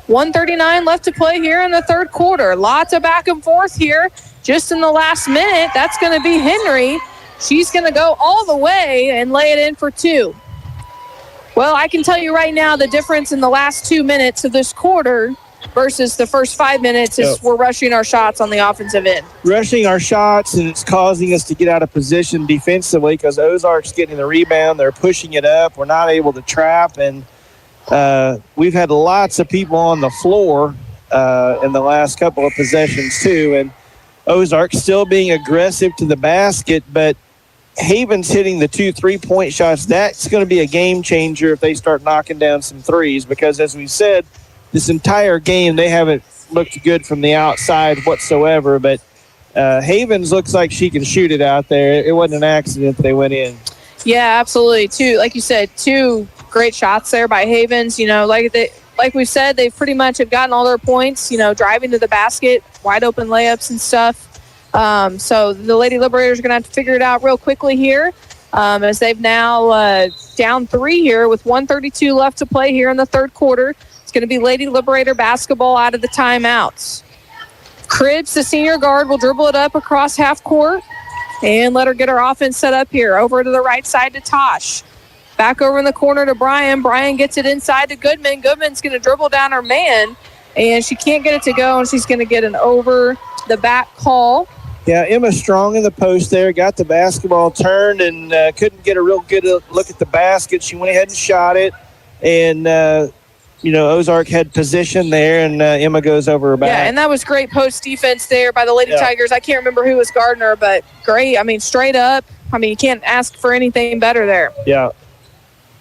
S2: 1:39 left to play here in the third quarter. Lots of back and forth here. Just in the last minute, that's going to be Henry. She's going to go all the way and lay it in for 2. Well, I can tell you right now the difference in the last 2 minutes of this quarter versus the first 5 minutes is we're rushing our shots on the offensive end.
S3: Rushing our shots, and it's causing us to get out of position defensively because Ozark's getting the rebound. They're pushing it up. We're not able to trap, and we've had lots of people on the floor in the last couple of possessions too, and Ozark still being aggressive to the basket, but Havens hitting the 2 3-point shots, that's going to be a game changer if they start knocking down some threes because, as we said, this entire game they haven't looked good from the outside whatsoever, but Havens looks like she can shoot it out there. It wasn't an accident they went in.
S2: Yeah, absolutely. Like you said, 2 great shots there by Havens. Like we said, they pretty much have gotten all their points, driving to the basket, wide open layups and stuff. So the Lady Liberators are going to have to figure it out real quickly here, as they've now down 3 here with 1:32 left to play here in the third quarter. It's going to be Lady Liberator basketball out of the timeouts. Cribbs, the senior guard, will dribble it up across half court and let her get her offense set up here. Over to the right side to Tosh. Back over in the corner to Brian. Brian gets it inside to Goodman. Goodman's going to dribble down her man, and she can't get it to go, and she's going to get an over-the-back call.
S3: Yeah, Emma Strong in the post there, got the basketball turned and couldn't get a real good look at the basket. She went ahead and shot it, and, Ozark had position there, and Emma goes over her back.
S2: Yeah, and that was great post defense there by the Lady Tigers. I can't remember who was guarding her, but great. Straight up. You can't ask for anything better there.
S3: Yeah.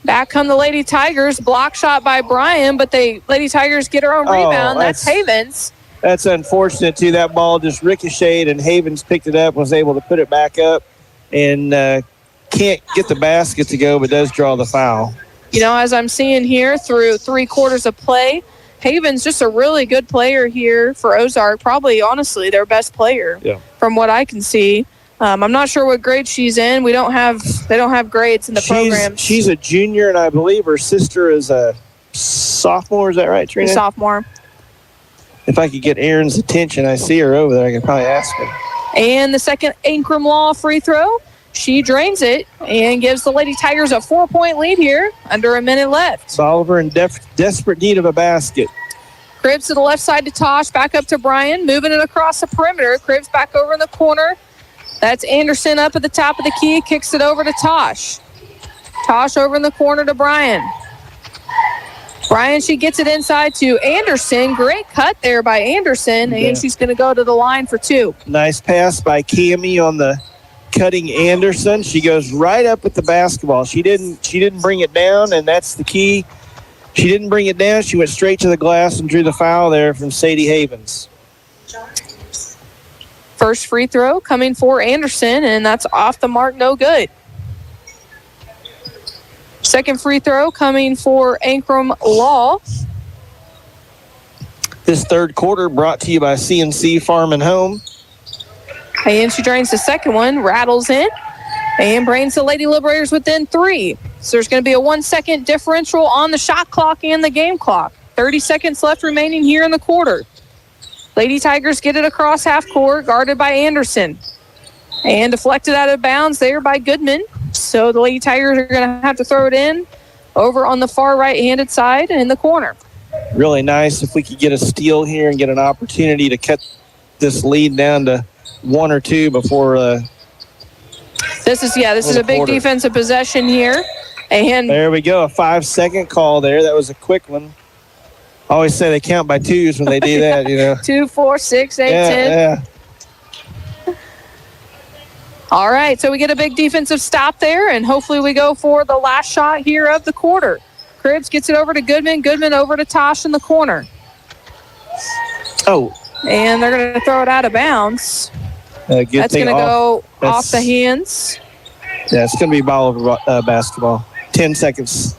S2: Back come the Lady Tigers. Block shot by Brian, but Lady Tigers get her own rebound. That's Havens.
S3: That's unfortunate, too. That ball just ricocheted, and Havens picked it up, was able to put it back up, and can't get the basket to go, but does draw the foul.
S2: As I'm seeing here through 3 quarters of play, Havens just a really good player here for Ozark. Probably, honestly, their best player from what I can see. I'm not sure what grade she's in. They don't have grades in the program.
S3: She's a junior, and I believe her sister is a sophomore. Is that right, Trina?
S2: A sophomore.
S3: If I could get Aaron's attention, I see her over there. I could probably ask her.
S2: And the second Ankrum Law free throw. She drains it and gives the Lady Tigers a 4-point lead here under a minute left.
S3: Bolivar in desperate need of a basket.
S2: Cribbs to the left side to Tosh, back up to Brian, moving it across the perimeter. Cribbs back over in the corner. That's Anderson up at the top of the key, kicks it over to Tosh. Tosh over in the corner to Brian. Brian, she gets it inside to Anderson. Great cut there by Anderson, and she's going to go to the line for 2.
S3: Nice pass by Cammie on the cutting Anderson. She goes right up with the basketball. She didn't bring it down, and that's the key. She didn't bring it down. She went straight to the glass and drew the foul there from Sadie Havens.
S2: First free throw coming for Anderson, and that's off the mark, no good. Second free throw coming for Ankrum Law.
S3: This third quarter brought to you by CNC Farm and Home.
S2: And she drains the second one, rattles in, and brings the Lady Liberators within 3. So there's going to be a 1-second differential on the shot clock and the game clock. 30 seconds left remaining here in the quarter. Lady Tigers get it across half court, guarded by Anderson. And deflected out of bounds there by Goodman. So the Lady Tigers are going to have to throw it in over on the far right-handed side in the corner.
S3: Really nice if we could get a steal here and get an opportunity to cut this lead down to 1 or 2 before
S2: this is a big defensive possession here. And
S3: there we go, a 5-second call there. That was a quick one. I always say they count by 2s when they do that,
S2: 2, 4, 6, 8, 10.
S3: Yeah.
S2: All right, so we get a big defensive stop there, and hopefully we go for the last shot here of the quarter. Cribbs gets it over to Goodman. Goodman over to Tosh in the corner.
S3: Oh.
S2: And they're going to throw it out of bounds. That's going to go off the hands.
S3: Yeah, it's going to be Bolivar basketball. 10 seconds.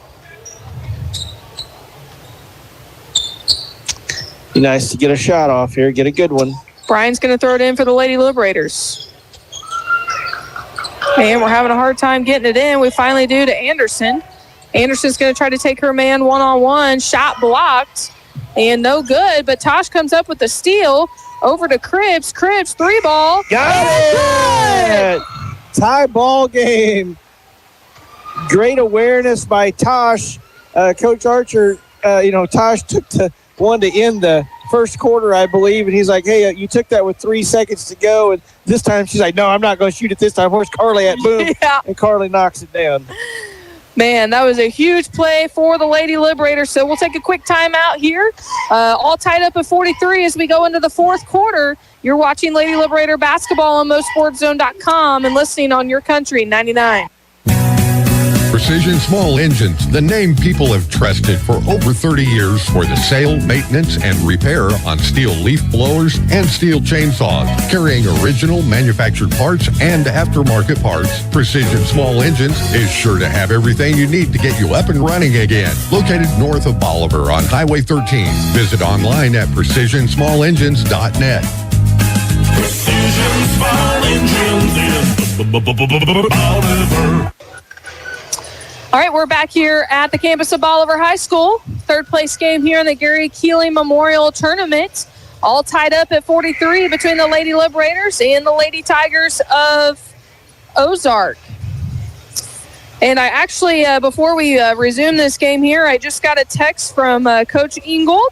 S3: Be nice to get a shot off here, get a good one.
S2: Brian's going to throw it in for the Lady Liberators. And we're having a hard time getting it in. We finally do to Anderson. Anderson's going to try to take her man one-on-one. Shot blocked. And no good, but Tosh comes up with the steal over to Cribbs. Cribbs, 3-ball.
S3: Got it! Tie ball game. Great awareness by Tosh. Coach Archer, Tosh took one to end the first quarter, I believe, and he's like, hey, you took that with 3 seconds to go, and this time she's like, no, I'm not going to shoot it this time. Where's Carly at? Boom.
S2: Yeah.
S3: And Carly knocks it down.
S2: Man, that was a huge play for the Lady Liberators. So we'll take a quick timeout here. All tied up at 43 as we go into the fourth quarter. You're watching Lady Liberator basketball on MoSportsZone.com and listening on Your Country 99.
S1: For Precision Small Engines, the name people have trusted for over 30 years for the sale, maintenance, and repair on steel leaf blowers and steel chainsaws. Carrying original manufactured parts and aftermarket parts, Precision Small Engines is sure to have everything you need to get you up and running again. Located north of Bolivar on Highway 13. Visit online at PrecisionSmallEngines.net.
S9: Precision Small Engines in Bolivar.
S2: All right, we're back here at the campus of Bolivar High School. Third place game here in the Gary Keeling Memorial Tournament. All tied up at 43 between the Lady Liberators and the Lady Tigers of Ozark. And I actually, before we resume this game here, I just got a text from Coach Ingold.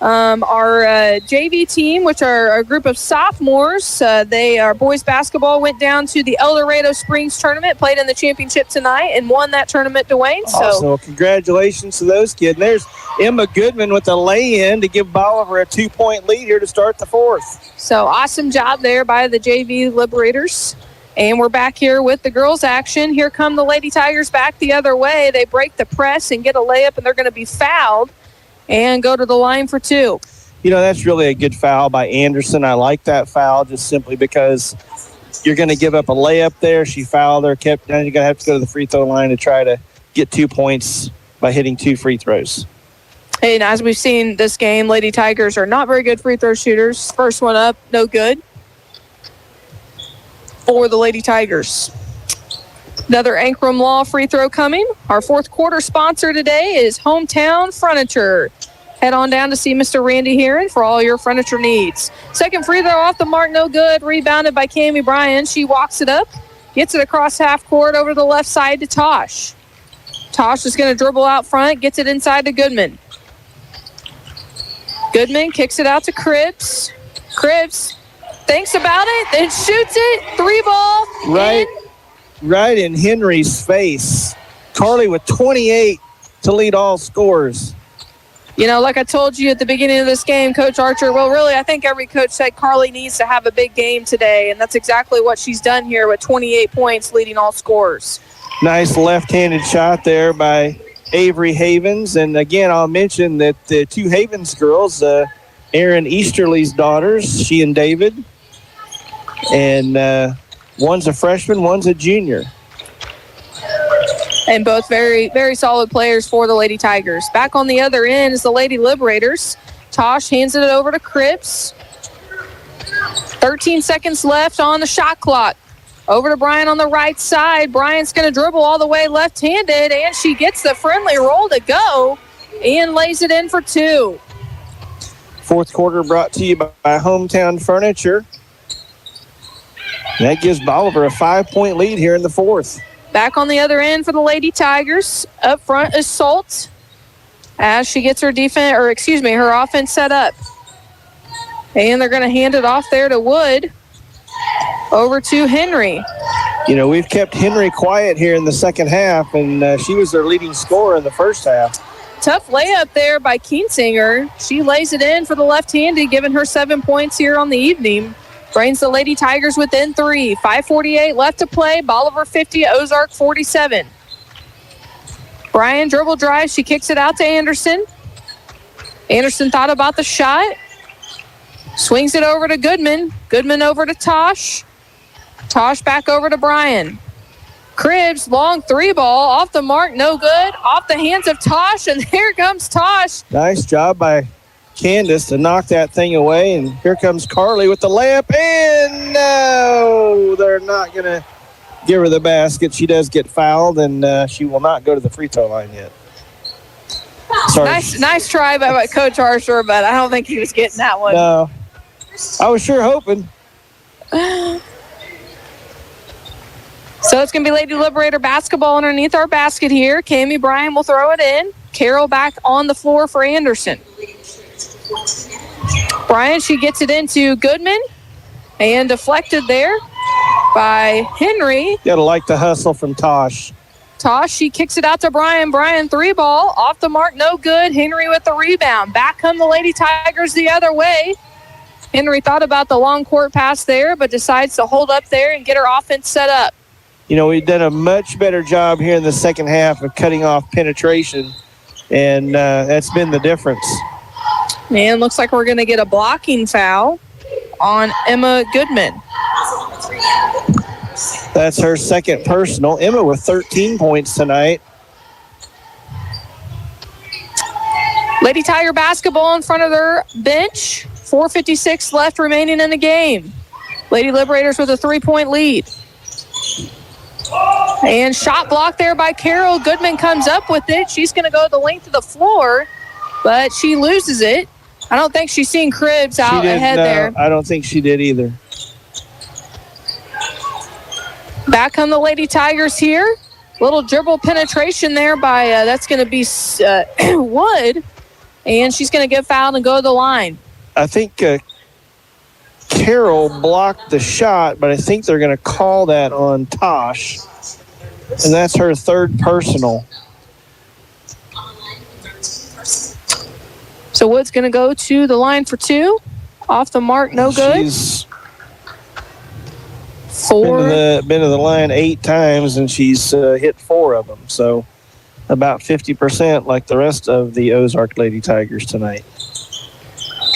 S2: Our JV team, which are a group of sophomores, our boys basketball went down to the El Dorado Springs tournament, played in the championship tonight, and won that tournament, Dwayne.
S3: So congratulations to those kids. There's Emma Goodman with a lay-in to give Bolivar a 2-point lead here to start the fourth.
S2: So awesome job there by the JV Liberators. And we're back here with the girls' action. Here come the Lady Tigers back the other way. They break the press and get a layup, and they're going to be fouled and go to the line for two.
S3: You know, that's really a good foul by Anderson. I like that foul just simply because you're going to give up a layup there. She fouled her, now you're going to have to go to the free throw line to try to get 2 points by hitting 2 free throws.
S2: And as we've seen this game, Lady Tigers are not very good free throw shooters. First one up, no good for the Lady Tigers. Another Ankrum Law free throw coming. Our fourth quarter sponsor today is Hometown Furniture. Head on down to see Mr. Randy Heron for all your furniture needs. Second free throw off the mark, no good. Rebounded by Cammie Bryan. She walks it up, gets it across half court over the left side to Tosh. Tosh is going to dribble out front, gets it inside to Goodman. Goodman kicks it out to Cribs. Cribs thinks about it, then shoots it. 3-ball.
S3: Right in Henry's face. Carly with 28 to lead all scores.
S2: You know, like I told you at the beginning of this game, Coach Archer, well, really, I think every coach said Carly needs to have a big game today, and that's exactly what she's done here with 28 points leading all scores.
S3: Nice left-handed shot there by Avery Havens. And, again, I'll mention that the two Havens girls, Erin Easterly's daughters, she and David, and one's a freshman, one's a junior.
S2: And both very, very solid players for the Lady Tigers. Back on the other end is the Lady Liberators. Tosh hands it over to Cripps. 13 seconds left on the shot clock. Over to Bryan on the right side. Bryant's going to dribble all the way left-handed, and she gets the friendly roll to go and lays it in for two.
S3: Fourth quarter brought to you by Hometown Furniture. That gives Bolivar a 5-point lead here in the fourth.
S2: Back on the other end for the Lady Tigers. Up front is Salt as she gets her offense set up. And they're going to hand it off there to Wood. Over to Henry.
S3: You know, we've kept Henry quiet here in the second half, and she was their leading scorer in the first half.
S2: Tough layup there by Kiensinger. She lays it in for the left-handed, giving her 7 points here on the evening. Brings the Lady Tigers within 3. 5:48 left to play. Bolivar 50, Ozark 47. Bryan dribble drive. She kicks it out to Anderson. Anderson thought about the shot. Swings it over to Goodman. Goodman over to Tosh. Tosh back over to Bryan. Cribs, long 3-ball. Off the mark, no good. Off the hands of Tosh, and here comes Tosh.
S3: Nice job by Candace to knock that thing away, and here comes Carly with the layup, and no, they're not going to give her the basket. She does get fouled, and she will not go to the free throw line yet. Sorry.
S2: Nice try by Coach Archer, but I don't think he was getting that one.
S3: No, I was sure hoping.
S2: So it's going to be Lady Liberator basketball underneath our basket here. Cammie Bryan will throw it in. Carroll back on the floor for Anderson. Bryan, she gets it into Goodman and deflected there by Henry.
S3: Gotta like the hustle from Tosh.
S2: Tosh, she kicks it out to Bryan. Bryan 3-ball. Off the mark, no good. Henry with the rebound. Back come the Lady Tigers the other way. Henry thought about the long court pass there, but decides to hold up there and get her offense set up.
S3: we've done a much better job here in the second half of cutting off penetration, and that's been the difference.
S2: And looks like we're going to get a blocking foul on Emma Goodman.
S3: That's her second personal. Emma with 13 points tonight.
S2: Lady Tiger basketball in front of their bench. 4:56 left remaining in the game. Lady Liberators with a 3-point lead. And shot blocked there by Carol. Goodman comes up with it. She's going to go the length of the floor, but she loses it. I don't think she's seen Cribbs out ahead there.
S3: I don't think she did either.
S2: Back come the Lady Tigers here. Little dribble penetration there by, that's going to be Wood. And she's going to get fouled and go to the line.
S3: I think Carol blocked the shot, but I think they're going to call that on Tosh. And that's her third personal.
S2: So Wood's going to go to the line for 2. Off the mark, no good.
S3: She's
S2: 4.
S3: Been to the line 8 times, and she's hit 4 of them. So about 50% like the rest of the Ozark Lady Tigers tonight.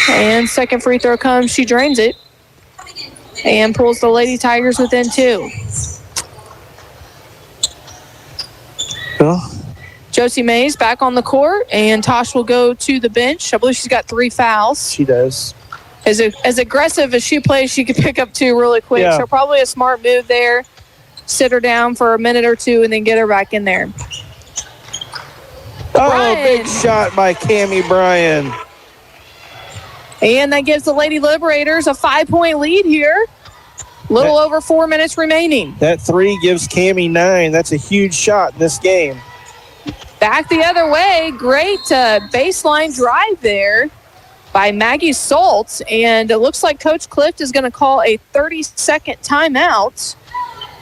S2: And second free throw comes. She drains it. And pulls the Lady Tigers within 2.
S3: Well,
S2: Josie Mays back on the court, and Tosh will go to the bench. I believe she's got 3 fouls.
S3: She does.
S2: As aggressive as she plays, she could pick up 2 really quick.
S3: Yeah.
S2: So probably a smart move there. Sit her down for a minute or 2 and then get her back in there.
S3: Oh, big shot by Cammie Bryan.
S2: And that gives the Lady Liberators a 5-point lead here. Little over 4 minutes remaining.
S3: That 3 gives Cammie 9. That's a huge shot in this game.
S2: Back the other way. Great baseline drive there by Maggie Saltz. And it looks like Coach Clift is going to call a 30-second timeout.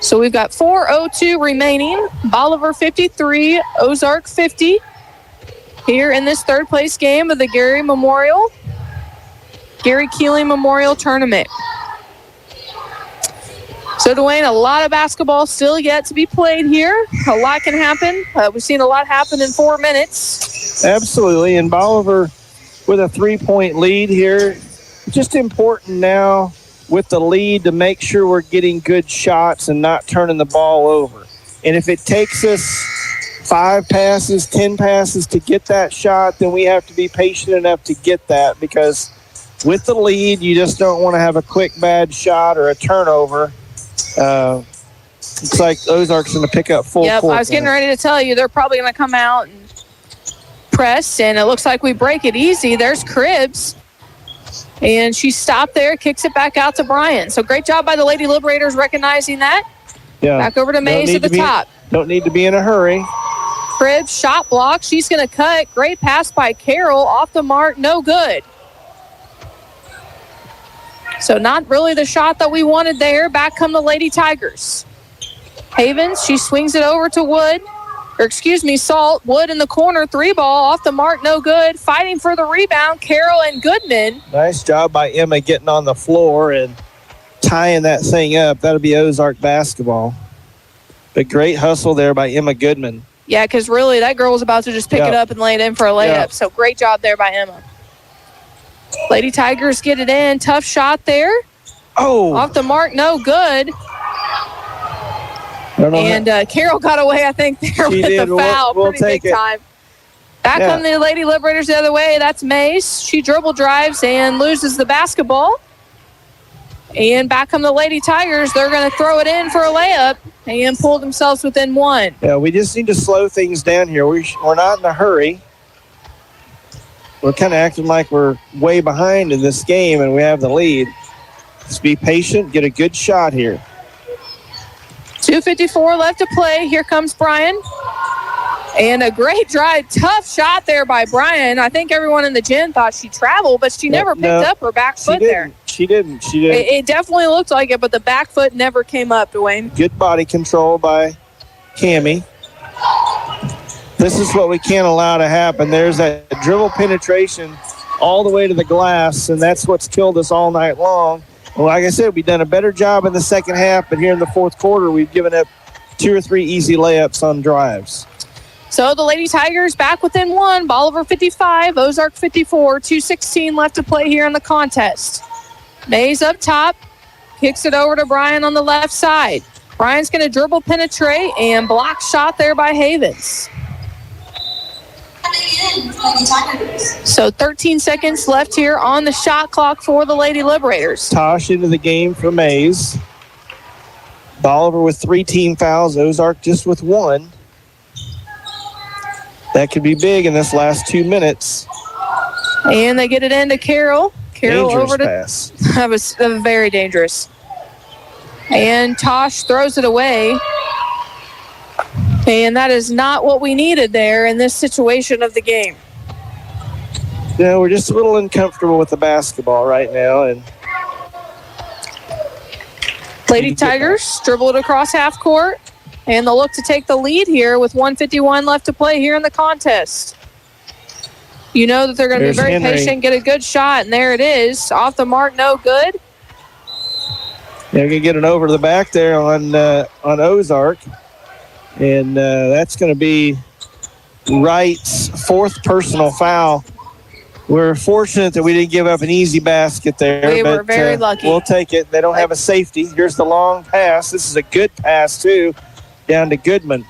S2: So we've got 4:02 remaining. Bolivar 53, Ozark 50. Here in this third place game of the Gary Keeling Memorial Tournament. So, Dwayne, a lot of basketball still yet to be played here. A lot can happen. We've seen a lot happen in 4 minutes.
S3: Absolutely. And Bolivar with a 3-point lead here. Just important now with the lead to make sure we're getting good shots and not turning the ball over. And if it takes us 5 passes, 10 passes to get that shot, then we have to be patient enough to get that, because with the lead, you just don't want to have a quick bad shot or a turnover. Looks like Ozark's going to pick up full court.
S2: I was getting ready to tell you they're probably going to come out and press, and it looks like we break it easy. There's Cribbs, and she stopped there, kicks it back out to Bryan. So great job by the Lady Liberators recognizing that.
S3: Yeah.
S2: Back over to Mays at the top.
S3: Don't need to be in a hurry.
S2: Cribbs, shot block. She's going to cut. Great pass by Carol. Off the mark, no good. So not really the shot that we wanted there. Back come the Lady Tigers. Havens, she swings it over to Salt. Wood in the corner, 3-ball, off the mark, no good. Fighting for the rebound, Carol and Goodman.
S3: Nice job by Emma getting on the floor and tying that thing up. That'll be Ozark basketball. But great hustle there by Emma Goodman.
S2: Yeah, because really that girl was about to just pick it up and lay it in for a layup.
S3: Yeah.
S2: So great job there by Emma. Lady Tigers get it in. Tough shot there.
S3: Oh.
S2: Off the mark, no good. And Carol got away, I think, there with the foul.
S3: We'll
S2: Pretty
S3: take
S2: big time. Back on the Lady Liberators the other way. That's Mace. She dribble drives and loses the basketball. And back come the Lady Tigers. They're going to throw it in for a layup and pull themselves within 1.
S3: Yeah, we just need to slow things down here. We're not in a hurry. We're kind of acting like we're way behind in this game and we have the lead. Just be patient, get a good shot here.
S2: 2:54 left to play. Here comes Bryan. And a great drive. Tough shot there by Bryan. I think everyone in the gym thought she traveled, but she never picked up her back foot there.
S3: She didn't.
S2: It definitely looked like it, but the back foot never came up, Dwayne.
S3: Good body control by Cammie. This is what we can't allow to happen. There's that dribble penetration all the way to the glass, and that's what's killed us all night long. Well, like I said, we've done a better job in the second half, but here in the fourth quarter, we've given up 2 or 3 easy layups on drives.
S2: So the Lady Tigers back within 1. Bolivar 55, Ozark 54. 2:16 left to play here in the contest. Mays up top, kicks it over to Brian on the left side. Brian's going to dribble, penetrate, and block shot there by Havens. So 13 seconds left here on the shot clock for the Lady Liberators.
S3: Tosh into the game for Mays. Bolivar with 3 team fouls. Ozark just with 1. That could be big in this last 2 minutes.
S2: And they get it into Carroll. Carroll
S3: Dangerous
S2: over to
S3: pass.
S2: That was very dangerous. And Tosh throws it away. And that is not what we needed there in this situation of the game.
S3: Yeah, we're just a little uncomfortable with the basketball right now. And
S2: Lady Tigers dribble it across half court. And they'll look to take the lead here with 1:51 left to play here in the contest. You know that they're going to be very
S3: Henry.
S2: patient, get a good shot, and there it is. Off the mark, no good.
S3: They're going to get it over the back there on Ozark. And that's going to be Wright's 4th personal foul. We're fortunate that we didn't give up an easy basket there.
S2: We were very lucky.
S3: We'll take it. They don't have a safety. Here's the long pass. This is a good pass, too, down to Goodman.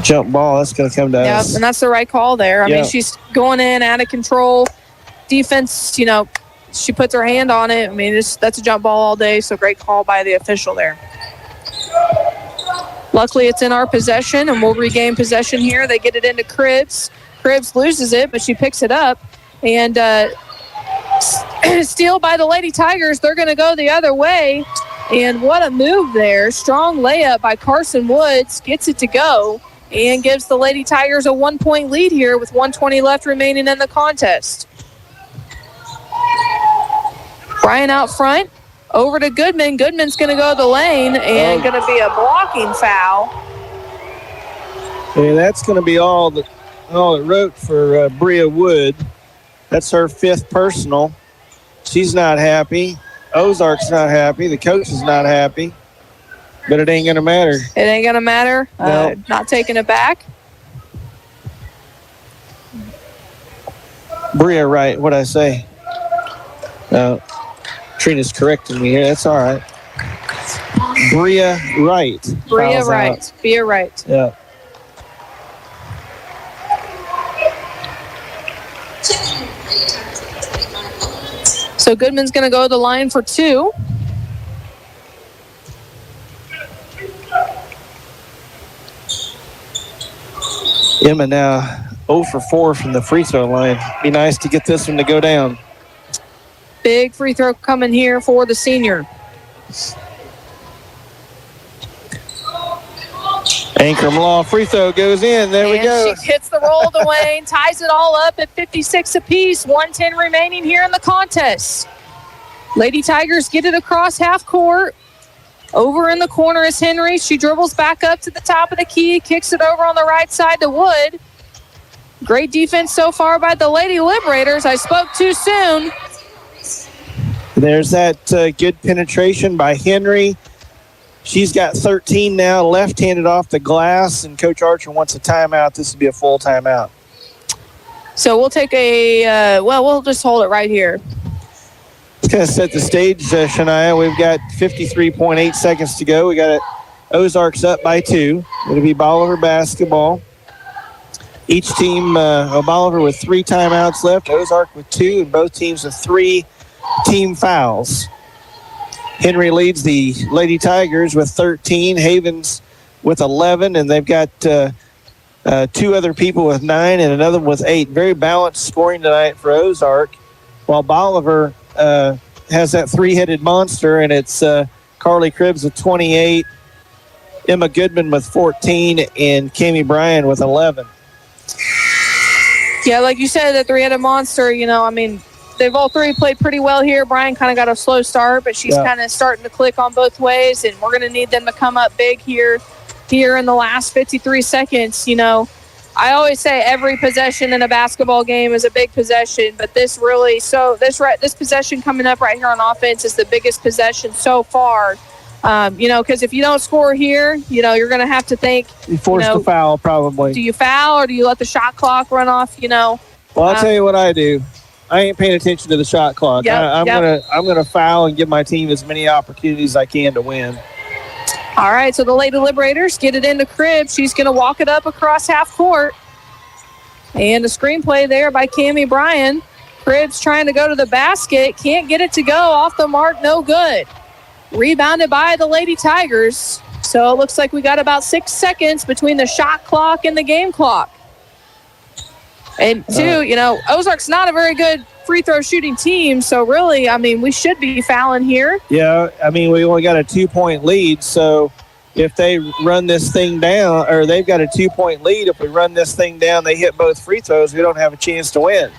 S3: Jump ball. That's going to come to us.
S2: Yep, and that's the right call there. I mean, she's going in out of control. Defense, she puts her hand on it. I mean, that's a jump ball all day, so great call by the official there. Luckily, it's in our possession, and we'll regain possession here. They get it into Cribbs. Cribbs loses it, but she picks it up. And steal by the Lady Tigers. They're going to go the other way. And what a move there. Strong layup by Carson Woods. Gets it to go and gives the Lady Tigers a 1-point lead here with 1:20 left remaining in the contest. Brian out front. Over to Goodman. Goodman's going to go the lane and going to be a blocking foul.
S3: And that's going to be all it wrote for Bria Wood. That's her 5th personal. She's not happy. Ozark's not happy. The coach is not happy. But it ain't going to matter.
S2: It ain't going to matter.
S3: No.
S2: Not taking it back.
S3: Bria Wright, what'd I say? Trina's correcting me here. That's all right. Bria Wright.
S2: Bria Wright. Bria Wright.
S3: Yeah.
S2: So Goodman's going to go to the line for 2.
S3: Emma now 0 for 4 from the free throw line. Be nice to get this one to go down.
S2: Big free throw coming here for the senior.
S3: Ankrum Law free throw goes in. There we go.
S2: She hits the roll to Wayne, ties it all up at 56 apiece. 1:10 remaining here in the contest. Lady Tigers get it across half court. Over in the corner is Henry. She dribbles back up to the top of the key, kicks it over on the right side to Wood. Great defense so far by the Lady Liberators. I spoke too soon.
S3: There's that good penetration by Henry. She's got 13 now, left-handed off the glass, and Coach Archer wants a timeout. This would be a full timeout.
S2: So we'll take we'll just hold it right here.
S3: It's going to set the stage, Shania. We've got 53.8 seconds to go. We got it. Ozark's up by 2. It'll be Bolivar basketball. Each team, Bolivar with 3 timeouts left, Ozark with 2, and both teams with 3 team fouls. Henry leads the Lady Tigers with 13, Havens with 11, and they've got 2 other people with 9 and another with 8. Very balanced scoring tonight for Ozark, while Bolivar has that 3-headed monster, and it's Carly Cribbs with 28, Emma Goodman with 14, and Cammie Bryan with 11.
S2: Yeah, like you said, the 3-headed monster, they've all 3 played pretty well here. Brian kind of got a slow start, but she's kind of starting to click on both ways, and we're going to need them to come up big here in the last 53 seconds. I always say every possession in a basketball game is a big possession, but this possession coming up right here on offense is the biggest possession so far Because if you don't score here, you're going to have to think.
S3: You force the foul, probably.
S2: Do you foul or do you let the shot clock run off?
S3: Well, I'll tell you what I do. I ain't paying attention to the shot clock. I'm gonna foul and give my team as many opportunities as I can to win.
S2: All right, so the Lady Liberators get it into Cribbs. She's going to walk it up across half court. And a screenplay there by Cammie Bryan. Cribbs trying to go to the basket. Can't get it to go. Off the mark, no good. Rebounded by the Lady Tigers. So it looks like we got about 6 seconds between the shot clock and the game clock. And Ozark's not a very good free throw shooting team. So really, we should be fouling here.
S3: Yeah, we only got a 2-point lead. So if they run this thing down, or they've got a 2-point lead, if we run this thing down, they hit both free throws, we don't have a chance to win.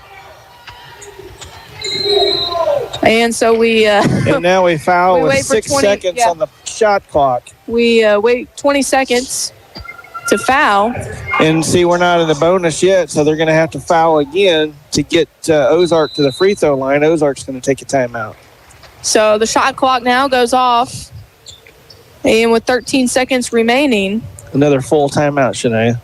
S2: And so we
S3: and now we foul with 6 seconds on the shot clock.
S2: We wait 20 seconds to foul.
S3: And see, we're not in the bonus yet, so they're going to have to foul again to get Ozark to the free throw line. Ozark's going to take a timeout.
S2: So the shot clock now goes off. And with 13 seconds remaining.
S3: Another full timeout, Shania.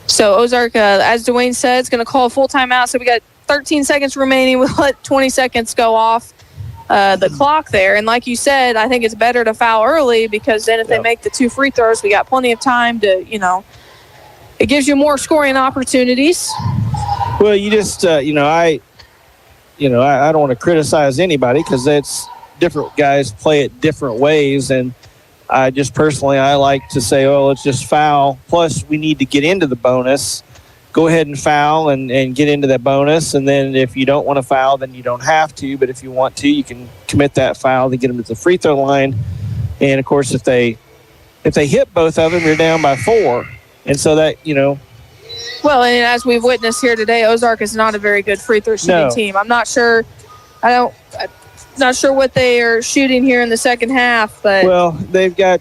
S2: So Ozark, as Dwayne said, is going to call a full timeout. So we got 13 seconds remaining. We'll let 20 seconds go off the clock there. And like you said, I think it's better to foul early because then if they make the 2 free throws, we got plenty of time to, it gives you more scoring opportunities.
S3: Well, you just, I don't want to criticize anybody because it's different guys play it different ways. And I just personally, I like to say, let's just foul. Plus, we need to get into the bonus. Go ahead and foul and get into that bonus. And then if you don't want to foul, then you don't have to. But if you want to, you can commit that foul to get them to the free throw line. And, of course, if they hit both of them, you're down by 4. And so that,
S2: Well, and as we've witnessed here today, Ozark is not a very good free throw shooting team. I'm not sure. Not sure what they are shooting here in the second half, but
S3: well, they've got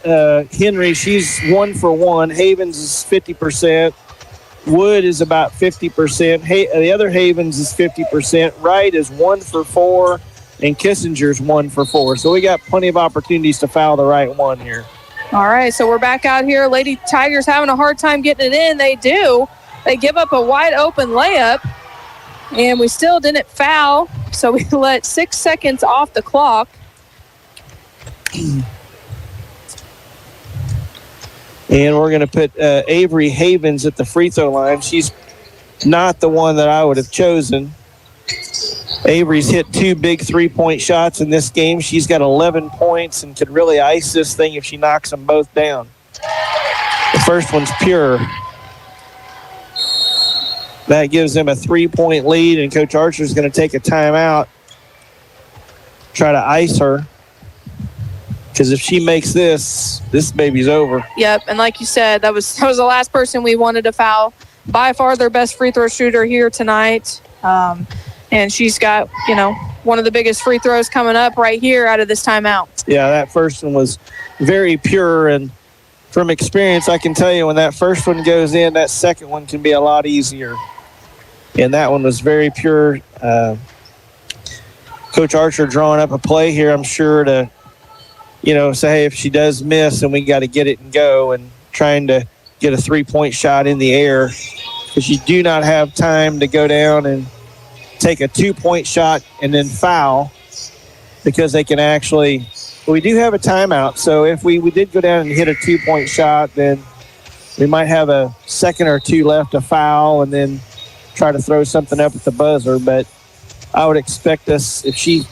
S3: Henry. She's 1 for 1. Havens is 50%. Wood is about 50%. The other Havens is 50%. Wright is 1 for 4, and Kissinger's 1 for 4. So we got plenty of opportunities to foul the right one here.
S2: All right, so we're back out here. Lady Tigers having a hard time getting it in. They do. They give up a wide open layup, and we still didn't foul. So we let 6 seconds off the clock.
S3: And we're going to put Avery Havens at the free throw line. She's not the one that I would have chosen. Avery's hit 2 big 3-point shots in this game. She's got 11 points and could really ice this thing if she knocks them both down. The first one's pure. That gives them a 3-point lead, and Coach Archer's going to take a timeout, try to ice her. Because if she makes this baby's over.
S2: Yep, and like you said, that was the last person we wanted to foul. By far their best free throw shooter here tonight. And she's got, one of the biggest free throws coming up right here out of this timeout.
S3: Yeah, that first one was very pure, and from experience, I can tell you when that first one goes in, that second one can be a lot easier. And that one was very pure. Coach Archer drawing up a play here, I'm sure, to say, hey, if she does miss, then we got to get it and go, and trying to get a 3-point shot in the air, because you do not have time to go down and take a 2-point shot and then foul, because they can actually – we do have a timeout. So if we did go down and hit a 2-point shot, then we might have a second or 2 left to foul and then try to throw something up at the buzzer. But I would expect us, if she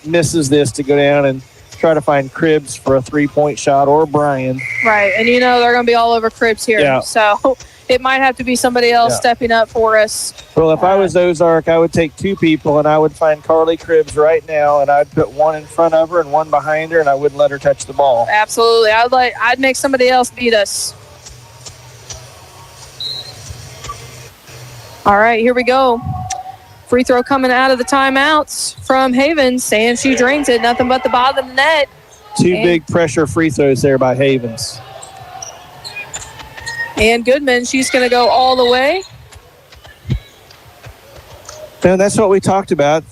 S3: misses this, to go down and try to find Cribbs for a 3-point shot, or Bryan.
S2: Right, and they're going to be all over Cribbs here.
S3: Yeah.
S2: So it might have to be somebody else stepping up for us.
S3: Well, if I was Ozark, I would take 2 people, and I would find Carly Cribbs right now, and I'd put 1 in front of her and 1 behind her, and I wouldn't let her touch the ball.
S2: Absolutely. I'd make somebody else beat us. All right, here we go. Free throw coming out of the timeouts from Havens, and she drains it. Nothing but the bottom of the net.
S3: 2 big pressure free throws there by Havens.
S2: And Goodman, she's going to go all the way.
S3: And that's what we talked about.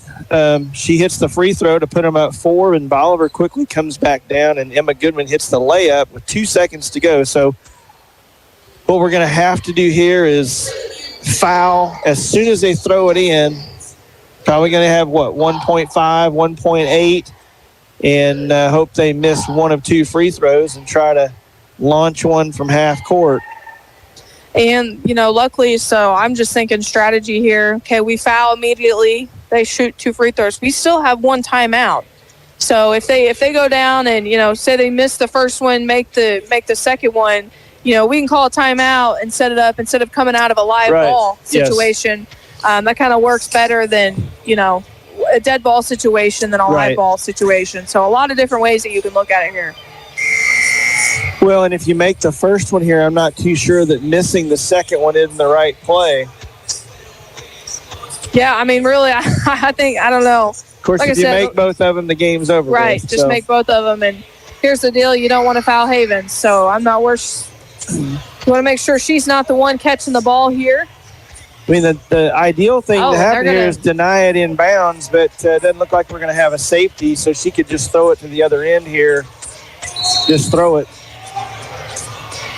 S3: she hits the free throw to put them up 4, and Bolivar quickly comes back down, and Emma Goodman hits the layup with 2 seconds to go. So what we're going to have to do here is foul as soon as they throw it in. Probably going to have, 1.5, 1.8, and hope they miss one of 2 free throws and try to launch one from half court.
S2: And, luckily, so I'm just thinking strategy here. Okay, we foul immediately. They shoot 2 free throws. We still have 1 timeout. So if they go down and, say they miss the first one, make the second one, we can call a timeout and set it up instead of coming out of a live ball situation. Yes. That kind of works better than, a dead ball situation than a live ball situation. So a lot of different ways that you can look at it here.
S3: Well, and if you make the first one here, I'm not too sure that missing the second one isn't the right play.
S2: Yeah, I mean, really, I think, I don't know.
S3: Of course, if you make both of them, the game's over.
S2: Right, just make both of them. And here's the deal. You don't want to foul Havens. So I'm not worse. You want to make sure she's not the one catching the ball here.
S3: I mean, the ideal thing to happen here is deny it in bounds, but it doesn't look like we're going to have a safety, so she could just throw it to the other end here. Just throw it.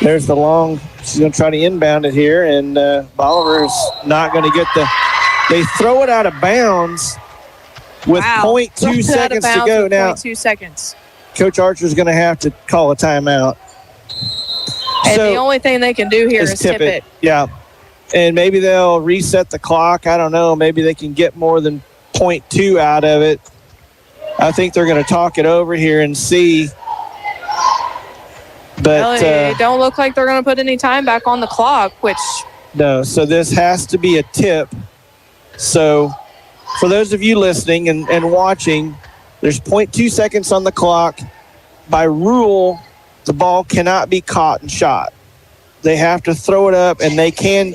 S3: There's the long. She's going to try to inbound it here, and Bolivar's not going to get they throw it out of bounds with 0.2 seconds to go. Now,
S2: 0.2 seconds.
S3: Coach Archer's going to have to call a timeout.
S2: And the only thing they can do here is tip it.
S3: Yeah. And maybe they'll reset the clock. I don't know. Maybe they can get more than 0.2 out of it. I think they're going to talk it over here and see. But
S2: it don't look like they're going to put any time back on the clock, which...
S3: No, so this has to be a tip. So for those of you listening and watching, there's 0.2 seconds on the clock. By rule, the ball cannot be caught and shot. They have to throw it up, and they can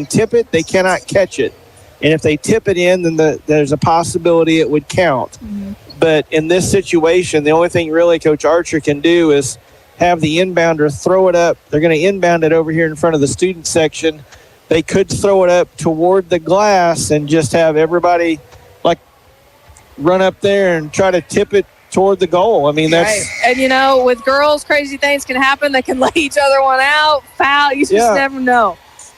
S3: tip it. They cannot catch it. And if they tip it in, then there's a possibility it would count. Mm-hmm. But in this situation, the only thing really Coach Archer can do is have the inbounder throw it up. They're going to inbound it over here in front of the student section. They could throw it up toward the glass and just have everybody run up there and try to tip it toward the goal. I mean, that's...
S2: Right. And, with girls, crazy things can happen. They can lay each other one out, foul. You just never know.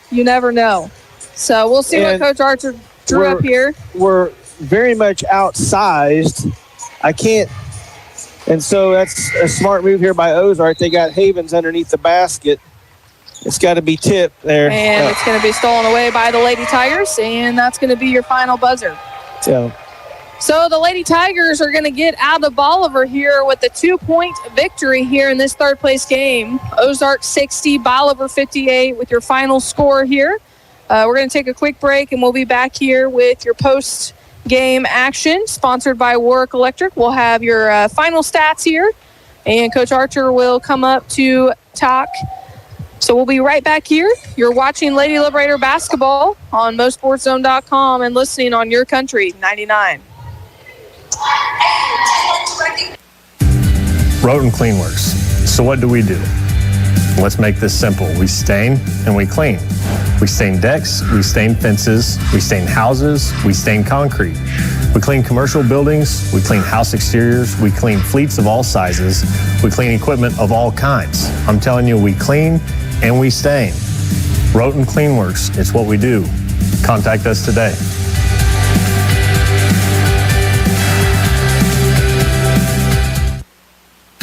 S2: You never know. So we'll see what Coach Archer drew up here.
S3: We're very much outsized. I can't... And so that's a smart move here by Ozark. They got Havens underneath the basket. It's got to be tipped there.
S2: And it's going to be stolen away by the Lady Tigers, and that's going to be your final buzzer. So the Lady Tigers are going to get out of Bolivar here with a 2-point victory here in this third-place game. Ozark 60, Bolivar 58 with your final score here. We're going to take a quick break, and we'll be back here with your post-game action, sponsored by Warwick Electric. We'll have your final stats here, and Coach Archer will come up to talk. So we'll be right back here. You're watching Lady Liberator Basketball on MoSportsZone.com and listening on Your Country 99.
S16: Roten Cleanworks. So what do? Let's make this simple. We stain and we clean. We stain decks, we stain fences, we stain houses, we stain concrete. We clean commercial buildings, we clean house exteriors, we clean fleets of all sizes, we clean equipment of all kinds. I'm telling you, we clean and we stain. Roten Cleanworks, it's what we do. Contact us today.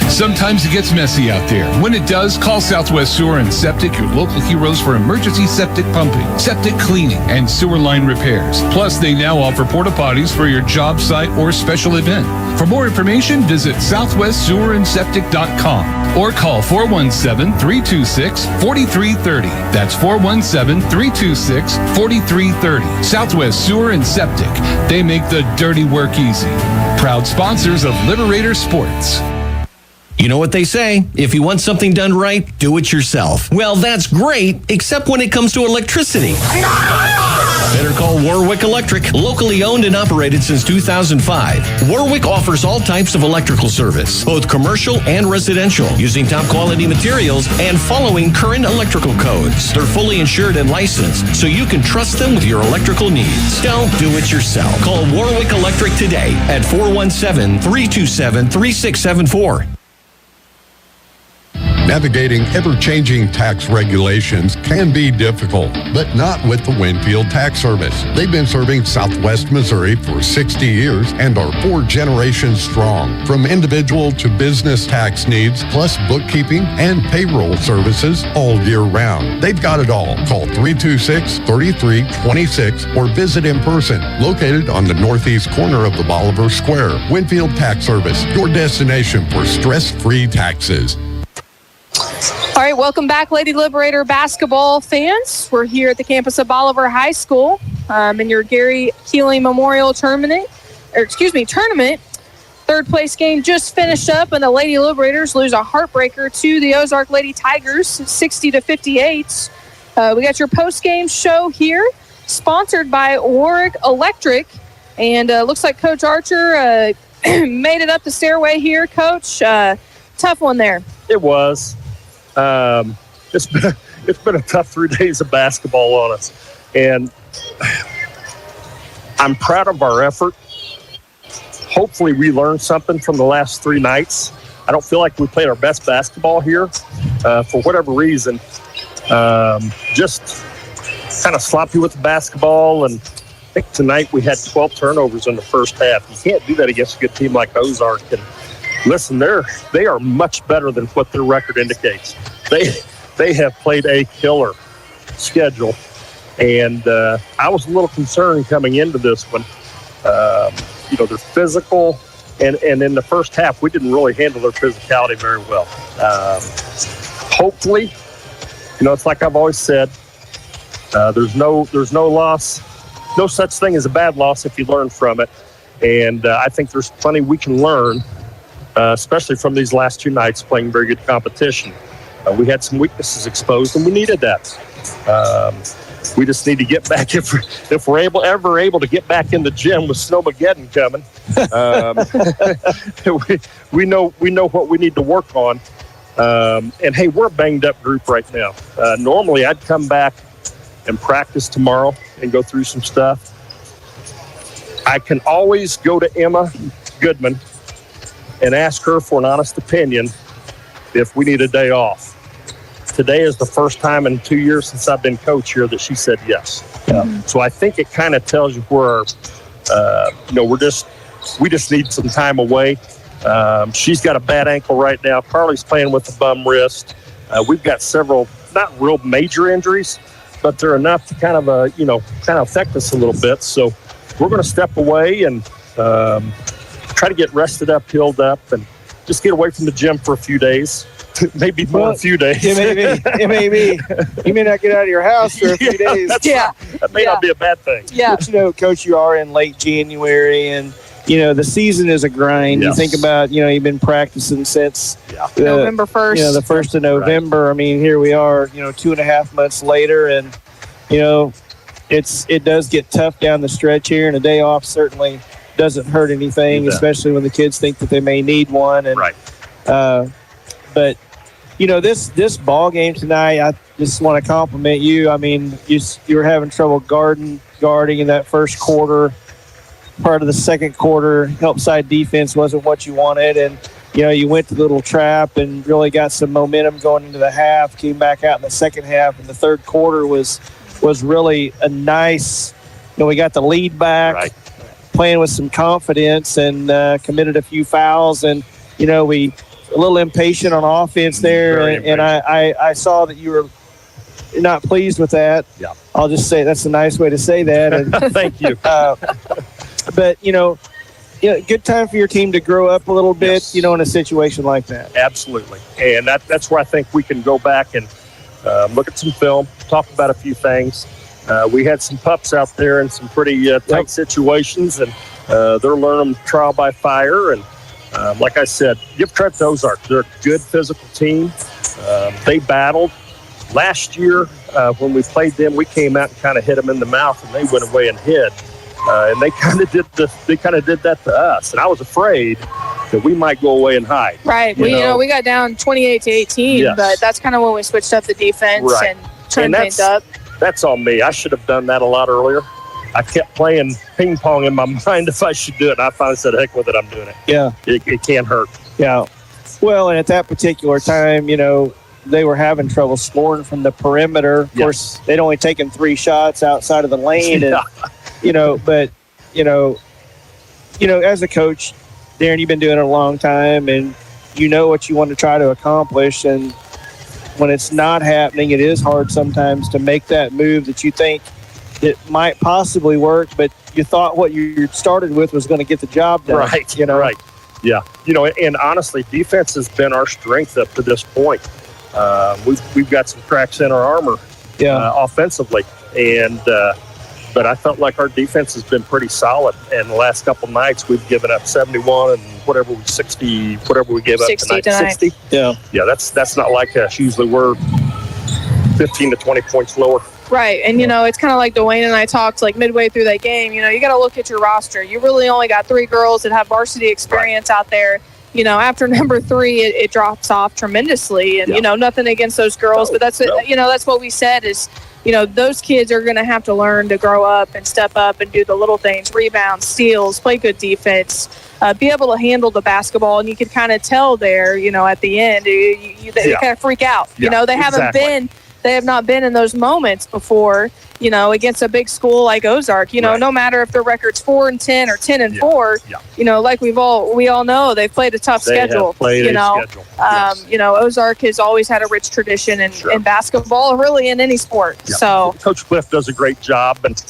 S10: Sometimes it gets messy out there. When it does, call Southwest Sewer and Septic, your local heroes for emergency septic pumping, septic cleaning, and sewer line repairs. Plus, they now offer porta potties for your job site or special event. For more information, visit southwestsewerandseptic.com or call 417-326-4330. That's 417-326-4330. Southwest Sewer and Septic. They make the dirty work easy. Proud sponsors of Liberator Sports.
S17: You know what they say, if you want something done right, do it yourself. Well, that's great, except when it comes to electricity. Better call Warwick Electric, locally owned and operated since 2005. Warwick offers all types of electrical service, both commercial and residential, using top quality materials and following current electrical codes. They're fully insured and licensed, so you can trust them with your electrical needs. Don't do it yourself. Call Warwick Electric today at 417-327-3674.
S1: Navigating ever-changing tax regulations can be difficult, but not with the Winfield Tax Service. They've been serving Southwest Missouri for 60 years and are 4 generations strong. From individual to business tax needs, plus bookkeeping and payroll services all year round. They've got it all. Call 326-3326 or visit in person. Located on the northeast corner of the Bolivar Square. Winfield Tax Service, your destination for stress-free taxes.
S2: All right, welcome back, Lady Liberator basketball fans. We're here at the campus of Bolivar High School in your Gary Keeling Memorial Tournament. Third place game just finished up, and the Lady Liberators lose a heartbreaker to the Ozark Lady Tigers, 60-58. We got your post-game show here, sponsored by Warwick Electric, and looks like Coach Archer made it up the stairway here. Coach, tough one there.
S18: It was. It's been a tough 3 days of basketball on us, and I'm proud of our effort. Hopefully we learned something from the last 3 nights. I don't feel like we played our best basketball here for whatever reason. Just kind of sloppy with the basketball, and I think tonight we had 12 turnovers in the first half. You can't do that against a good team like Ozark. And listen, they are much better than what their record indicates. They have played a killer schedule, and I was a little concerned coming into this one. They're physical, and in the first half, we didn't really handle their physicality very well. Hopefully, it's like I've always said, there's no loss, no such thing as a bad loss if you learn from it, and I think there's plenty we can learn. Especially from these last 2 nights playing very good competition. We had some weaknesses exposed, and we needed that. We just need to get back, if we're ever able to get back in the gym with Snowmageddon coming. We know what we need to work on. And, hey, we're a banged-up group right now. Normally, I'd come back and practice tomorrow and go through some stuff. I can always go to Emma Goodman and ask her for an honest opinion if we need a day off. Today is the first time in 2 years since I've been coach here that she said yes. So I think it kind of tells you where, we just need some time away. She's got a bad ankle right now. Carly's playing with a bum wrist. We've got several, not real major injuries, but they're enough to kind of affect us a little bit. So we're going to step away and try to get rested up, healed up, and just get away from the gym for a few days. Maybe more than a few days.
S3: It may be. You may not get out of your house for a few days.
S18: That may not be a bad thing.
S2: Yeah.
S3: But, Coach, you are in late January, and, the season is a grind.
S18: Yes.
S3: You think about, you've been practicing since
S2: November 1st.
S3: The 1st of November. Right. I mean, here we are, 2.5 months later, and, it does get tough down the stretch here, and a day off certainly doesn't hurt anything, especially when the kids think that they may need one. And, but this ball game tonight, I just want to compliment you. I mean, you were having trouble guarding in that first quarter. Part of the second quarter, help side defense wasn't what you wanted, and you went to the little trap and really got some momentum going into the half. Came back out in the second half, and the third quarter was really a nice. We got the lead back.
S18: Right.
S3: Playing with some confidence, and committed a few fouls, and we a little impatient on offense there, and I saw that you were not pleased with that.
S18: Yeah,
S3: I'll just say that's a nice way to say that. And,
S18: thank you.
S3: But good time for your team to grow up a little bit, in a situation like that.
S18: Absolutely, and that's where I think we can go back and look at some film, talk about a few things. We had some pups out there in some pretty tight situations, and they're learning trial by fire. And like I said, give credit to Ozark. They're a good physical team. They battled. Last year, when we played them, we came out and kind of hit them in the mouth, and they went away and hid. And they kind of did that to us, and I was afraid that we might go away and hide.
S2: Right. We got down 28-18,
S18: Yes.
S2: but that's kind of when we switched up the defense
S18: Right.
S2: and turned things up.
S18: That's on me. I should have done that a lot earlier. I kept playing ping pong in my mind if I should do it, and I finally said, heck with it, I'm doing it.
S3: Yeah.
S18: It can't hurt.
S3: Yeah. Well, and at that particular time, they were having trouble scoring from the perimeter. Of course, they'd only taken 3 shots outside of the lane. And, as a coach, Darren, you've been doing it a long time, and you know what you want to try to accomplish. And when it's not happening, it is hard sometimes to make that move that you think it might possibly work, but you thought what you started with was going to get the job done.
S18: Right. Right. Yeah. And honestly, defense has been our strength up to this point. We've got some cracks in our armor offensively. And but I felt like our defense has been pretty solid. And the last couple nights, we've given up 71 and whatever we gave up
S2: 60
S18: tonight. 60?
S3: Yeah.
S18: Yeah, that's not like us. Usually we're 15 to 20 points lower.
S2: Right. And, it's kind of like Dwayne and I talked like midway through that game. You got to look at your roster. You really only got 3 girls that have varsity experience out there. After number 3, it drops off tremendously. And, nothing against those girls. But that's what we said is, those kids are going to have to learn to grow up and step up and do the little things, rebounds, steals, play good defense, be able to handle the basketball. And you could kind of tell there, at the end, you kind of freak out. They have not been in those moments before, against a big school like Ozark. No matter if their record's 4-10 or 10-4, like we all know, they've played a tough schedule. Ozark has always had a rich tradition in basketball, really in any sport.
S18: Yeah.
S2: So
S18: Coach Cliff does a great job, and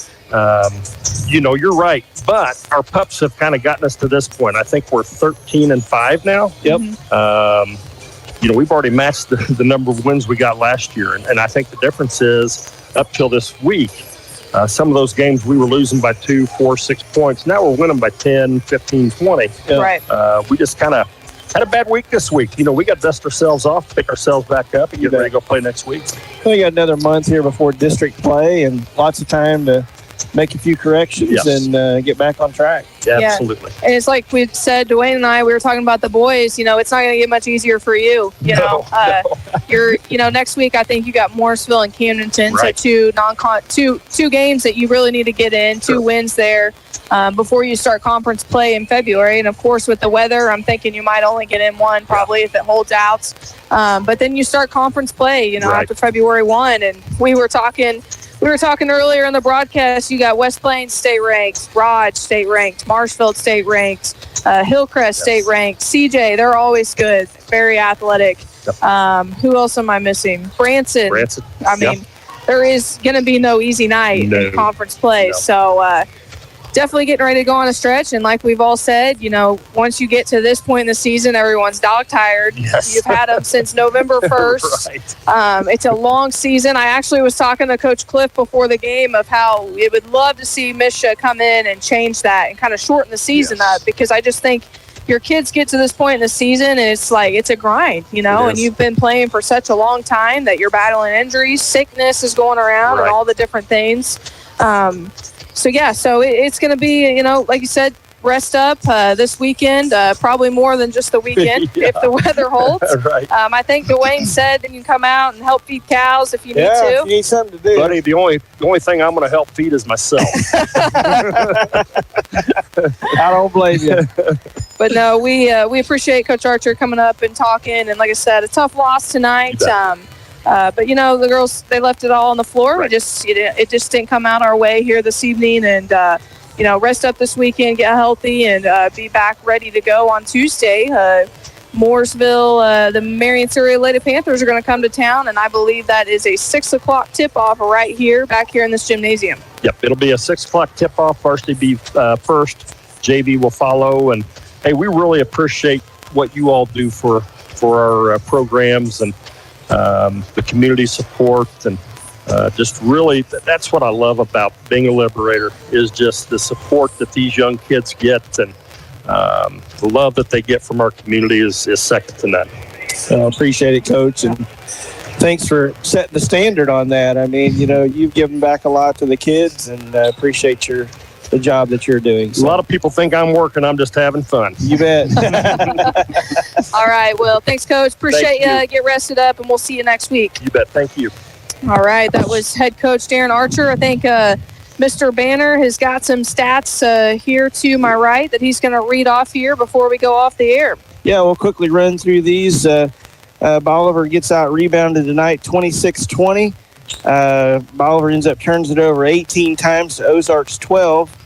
S18: you're right. But our pups have kind of gotten us to this point. I think we're 13-5 now.
S3: Yep.
S18: We've already matched the number of wins we got last year. And I think the difference is up till this week, some of those games we were losing by 2, 4, 6 points. Now we're winning by 10, 15, 20.
S2: Right.
S18: We just kind of had a bad week this week. We got to dust ourselves off, pick ourselves back up, and get ready to go play next week.
S3: We got another month here before district play and lots of time to make a few corrections and get back on track.
S18: Yeah, absolutely.
S2: And it's like we said, Dwayne and I, we were talking about the boys, it's not going to get much easier for you. You're, next week, I think you got Morrisville and Camdenton.
S18: Right.
S2: So two games that you really need to get in, 2 wins there before you start conference play in February. And of course, with the weather, I'm thinking you might only get in 1 probably if it holds out. But then you start conference play, after February 1. And we were talking earlier in the broadcast, you got West Plains state ranked, Raj state ranked, Marshfield state ranked, Hillcrest state ranked, CJ, they're always good, very athletic. Who else am I missing? Branson. I mean, there is going to be no easy night in conference play. So definitely getting ready to go on a stretch. And like we've all said, once you get to this point in the season, everyone's dog tired.
S18: Yes.
S2: You've had them since November 1st.
S18: Right.
S2: It's a long season. I actually was talking to Coach Cliff before the game of how we would love to see Misha come in and change that and kind of shorten the season up, because I just think your kids get to this point in the season and it's like it's a grind, and you've been playing for such a long time that you're battling injuries, sickness is going around, and all the different things. So it's going to be, like you said, rest up this weekend, probably more than just the weekend if the weather holds.
S18: Right.
S2: I think Dwayne said that you can come out and help feed cows if you need to.
S3: If you need something to do.
S18: Buddy, the only thing I'm going to help feed is myself.
S3: I don't blame you.
S2: But no, we appreciate Coach Archer coming up and talking. And like I said, a tough loss tonight. But the girls, they left it all on the floor. Right. It just didn't come out our way here this evening. And rest up this weekend, get healthy, and be back ready to go on Tuesday. Mooresville, the Marion Surrey Lady Panthers are going to come to town, and I believe that is a 6 o'clock tip-off back here in this gymnasium.
S18: Yep, it'll be a 6 o'clock tip-off. Varsity be first. JV will follow. And, hey, we really appreciate what you all do for our programs and the community support, and just really that's what I love about being a Liberator, is just the support that these young kids get, and the love that they get from our community is second to none.
S3: Appreciate it, Coach. And Thanks for setting the standard on that. I mean, you've given back a lot to the kids, and appreciate the job that you're doing.
S18: So. A lot of people think I'm working. I'm just having fun.
S3: You bet.
S2: All right. Well, thanks, Coach. Appreciate you. Get rested up, and we'll see you next week.
S18: You bet. Thank you.
S2: All right. That was head coach Darren Archer. I think Mr. Banner has got some stats here to my right that he's going to read off here before we go off the air.
S3: Yeah, we'll quickly run through these. Bolivar gets out rebounded tonight 26-20. Bolivar ends up turns it over 18 times to Ozark's 12.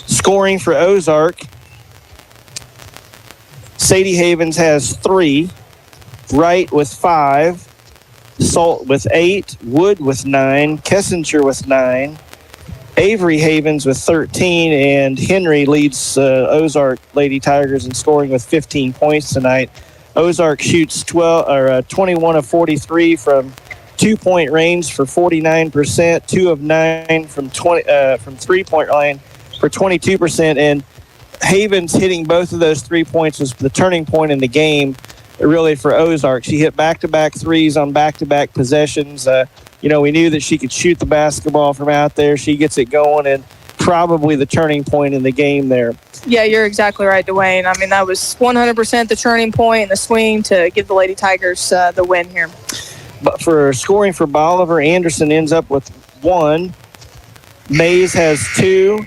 S3: Scoring for Ozark, Sadie Havens has 3, Wright with 5, Salt with 8, Wood with 9, Kessinger with 9, Avery Havens with 13, and Henry leads Ozark Lady Tigers in scoring with 15 points tonight. Ozark shoots 21 of 43 from 2-point range for 49%, 2 of 9 from 3-point line for 22%, and Havens hitting both of those 3 points was the turning point in the game, really, for Ozark. She hit back-to-back threes on back-to-back possessions. We knew that she could shoot the basketball from out there. She gets it going, and probably the turning point in the game there.
S2: Yeah, you're exactly right, Dwayne. I mean, that was 100% the turning point and the swing to give the Lady Tigers the win here.
S3: But for scoring for Bolivar, Anderson ends up with 1. Mays has 2.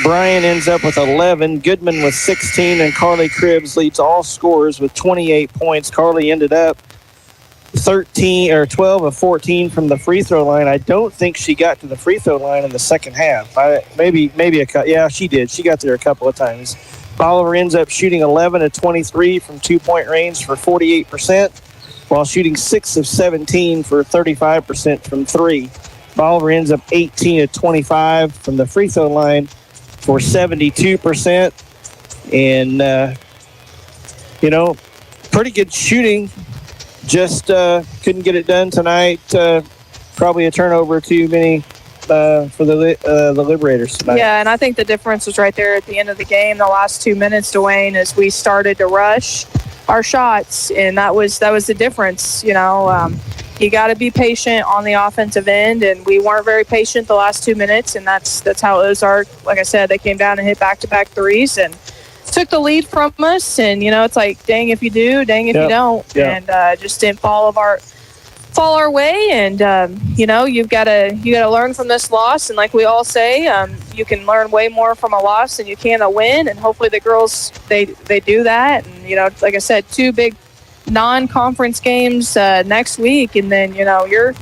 S3: Bryan ends up with 11. Goodman with 16. And Carly Cribbs leads all scorers with 28 points. Carly ended up 12 of 14 from the free throw line. I don't think she got to the free throw line in the second half. Maybe yeah, she did. She got there a couple of times. Bolivar ends up shooting 11 of 23 from 2-point range for 48%, while shooting 6 of 17 for 35% from 3. Bolivar ends up 18 of 25 from the free throw line for 72%. And, pretty good shooting. Just couldn't get it done tonight. Probably a turnover too many for the Liberators tonight.
S2: Yeah, and I think the difference was right there at the end of the game, the last 2 minutes, Dwayne, as we started to rush our shots, and that was the difference. You got to be patient on the offensive end, and we weren't very patient the last 2 minutes, and that's how Ozark, like I said, they came down and hit back-to-back threes and took the lead from us. And it's like, dang if you do, dang if you don't. And just didn't fall our way. And you've got to learn from this loss, and like we all say, you can learn way more from a loss than you can a win, and hopefully the girls they do that. And like I said, 2 big non-conference games next week, and then you're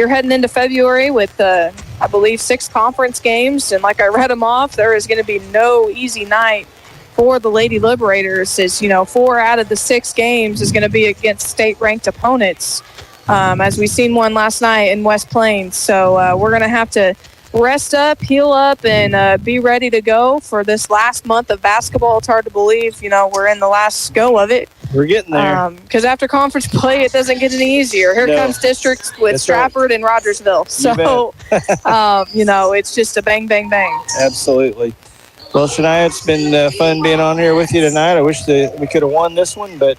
S2: heading into February with I believe 6 conference games, and like I read them off, there is going to be no easy night for the Lady Liberators. As 4 out of the 6 games is going to be against state-ranked opponents, as we seen one last night in West Plains. So we're going to have to rest up, heal up, and be ready to go for this last month of basketball. It's hard to believe, we're in the last go of it.
S3: We're getting there.
S2: Because after conference play, it doesn't get any easier. Here comes districts with
S3: That's
S2: Stratford and Rogersville. So, it's just a bang, bang, bang.
S3: Absolutely. Well, Shania, it's been fun being on here with you tonight. I wish that we could have won this one, but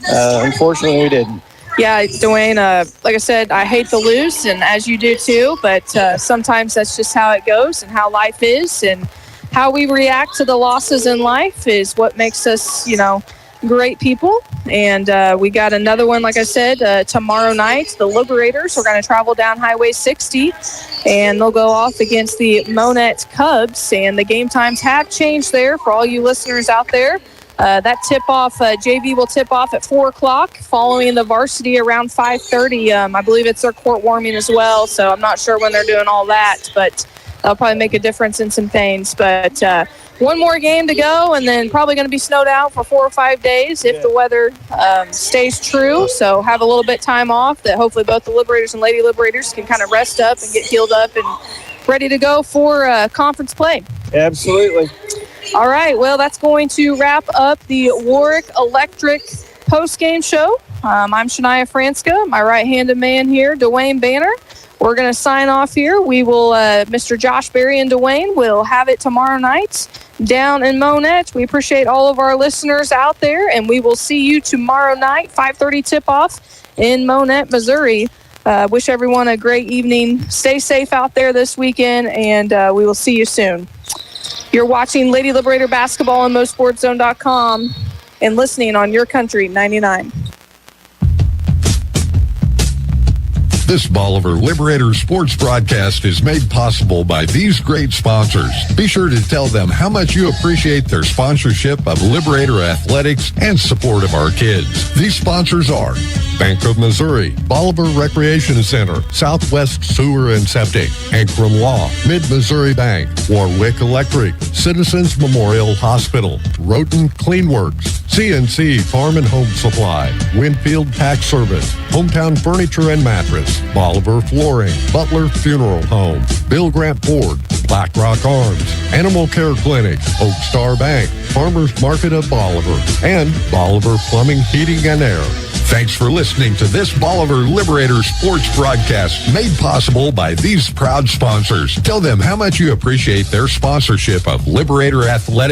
S3: unfortunately we didn't.
S2: Yeah, Dwayne, like I said, I hate to lose, and as you do too, but sometimes that's just how it goes and how life is, and how we react to the losses in life is what makes us, great people. And we got another one, like I said, tomorrow night. The Liberators are going to travel down Highway 60, and they'll go off against the Monette Cubs. And the game times have changed there for all you listeners out there. That tip-off, JV will tip off at 4 o'clock, following the varsity around 5:30. I believe it's their court warming as well, so I'm not sure when they're doing all that, but that'll probably make a difference in some things. But one more game to go, and then probably going to be snowed out for 4 or 5 days if the weather stays true. So have a little bit time off that hopefully both the Liberators and Lady Liberators can kind of rest up and get healed up and ready to go for conference play.
S3: Absolutely.
S2: All right, well, that's going to wrap up the Warwick Electric post-game show. I'm Shania Franska, my right-handed man here, Dwayne Banner. We're going to sign off here. We will, Mr. Josh Berry and Dwayne will have it tomorrow night, down in Monette. We appreciate all of our listeners out there, and we will see you tomorrow night, 5:30 tip-off in Monette, Missouri. Wish everyone a great evening. Stay safe out there this weekend, and we will see you soon. You're watching Lady Liberator Basketball on MoSportsZone.com and listening on Your Country 99.
S1: This Bolivar Liberator sports broadcast is made possible by these great sponsors. Be sure to tell them how much you appreciate their sponsorship of Liberator athletics and support of our kids. These sponsors are Bank of Missouri, Bolivar Recreation Center, Southwest Sewer and Septic, Ankrum Law, Mid-Missouri Bank, Warwick Electric, Citizens Memorial Hospital, Roten Cleanworks, CNC Farm and Home Supply, Winfield Tax Service, Hometown Furniture and Mattress, Bolivar Flooring, Butler Funeral Home, Bill Grant Ford, Black Rock Arms, Animal Care Clinic, Oak Star Bank, Farmers Market of Bolivar, and Bolivar Plumbing, Heating and Air. Thanks for listening to this Bolivar Liberator sports broadcast made possible by these proud sponsors. Tell them how much you appreciate their sponsorship of Liberator Athletics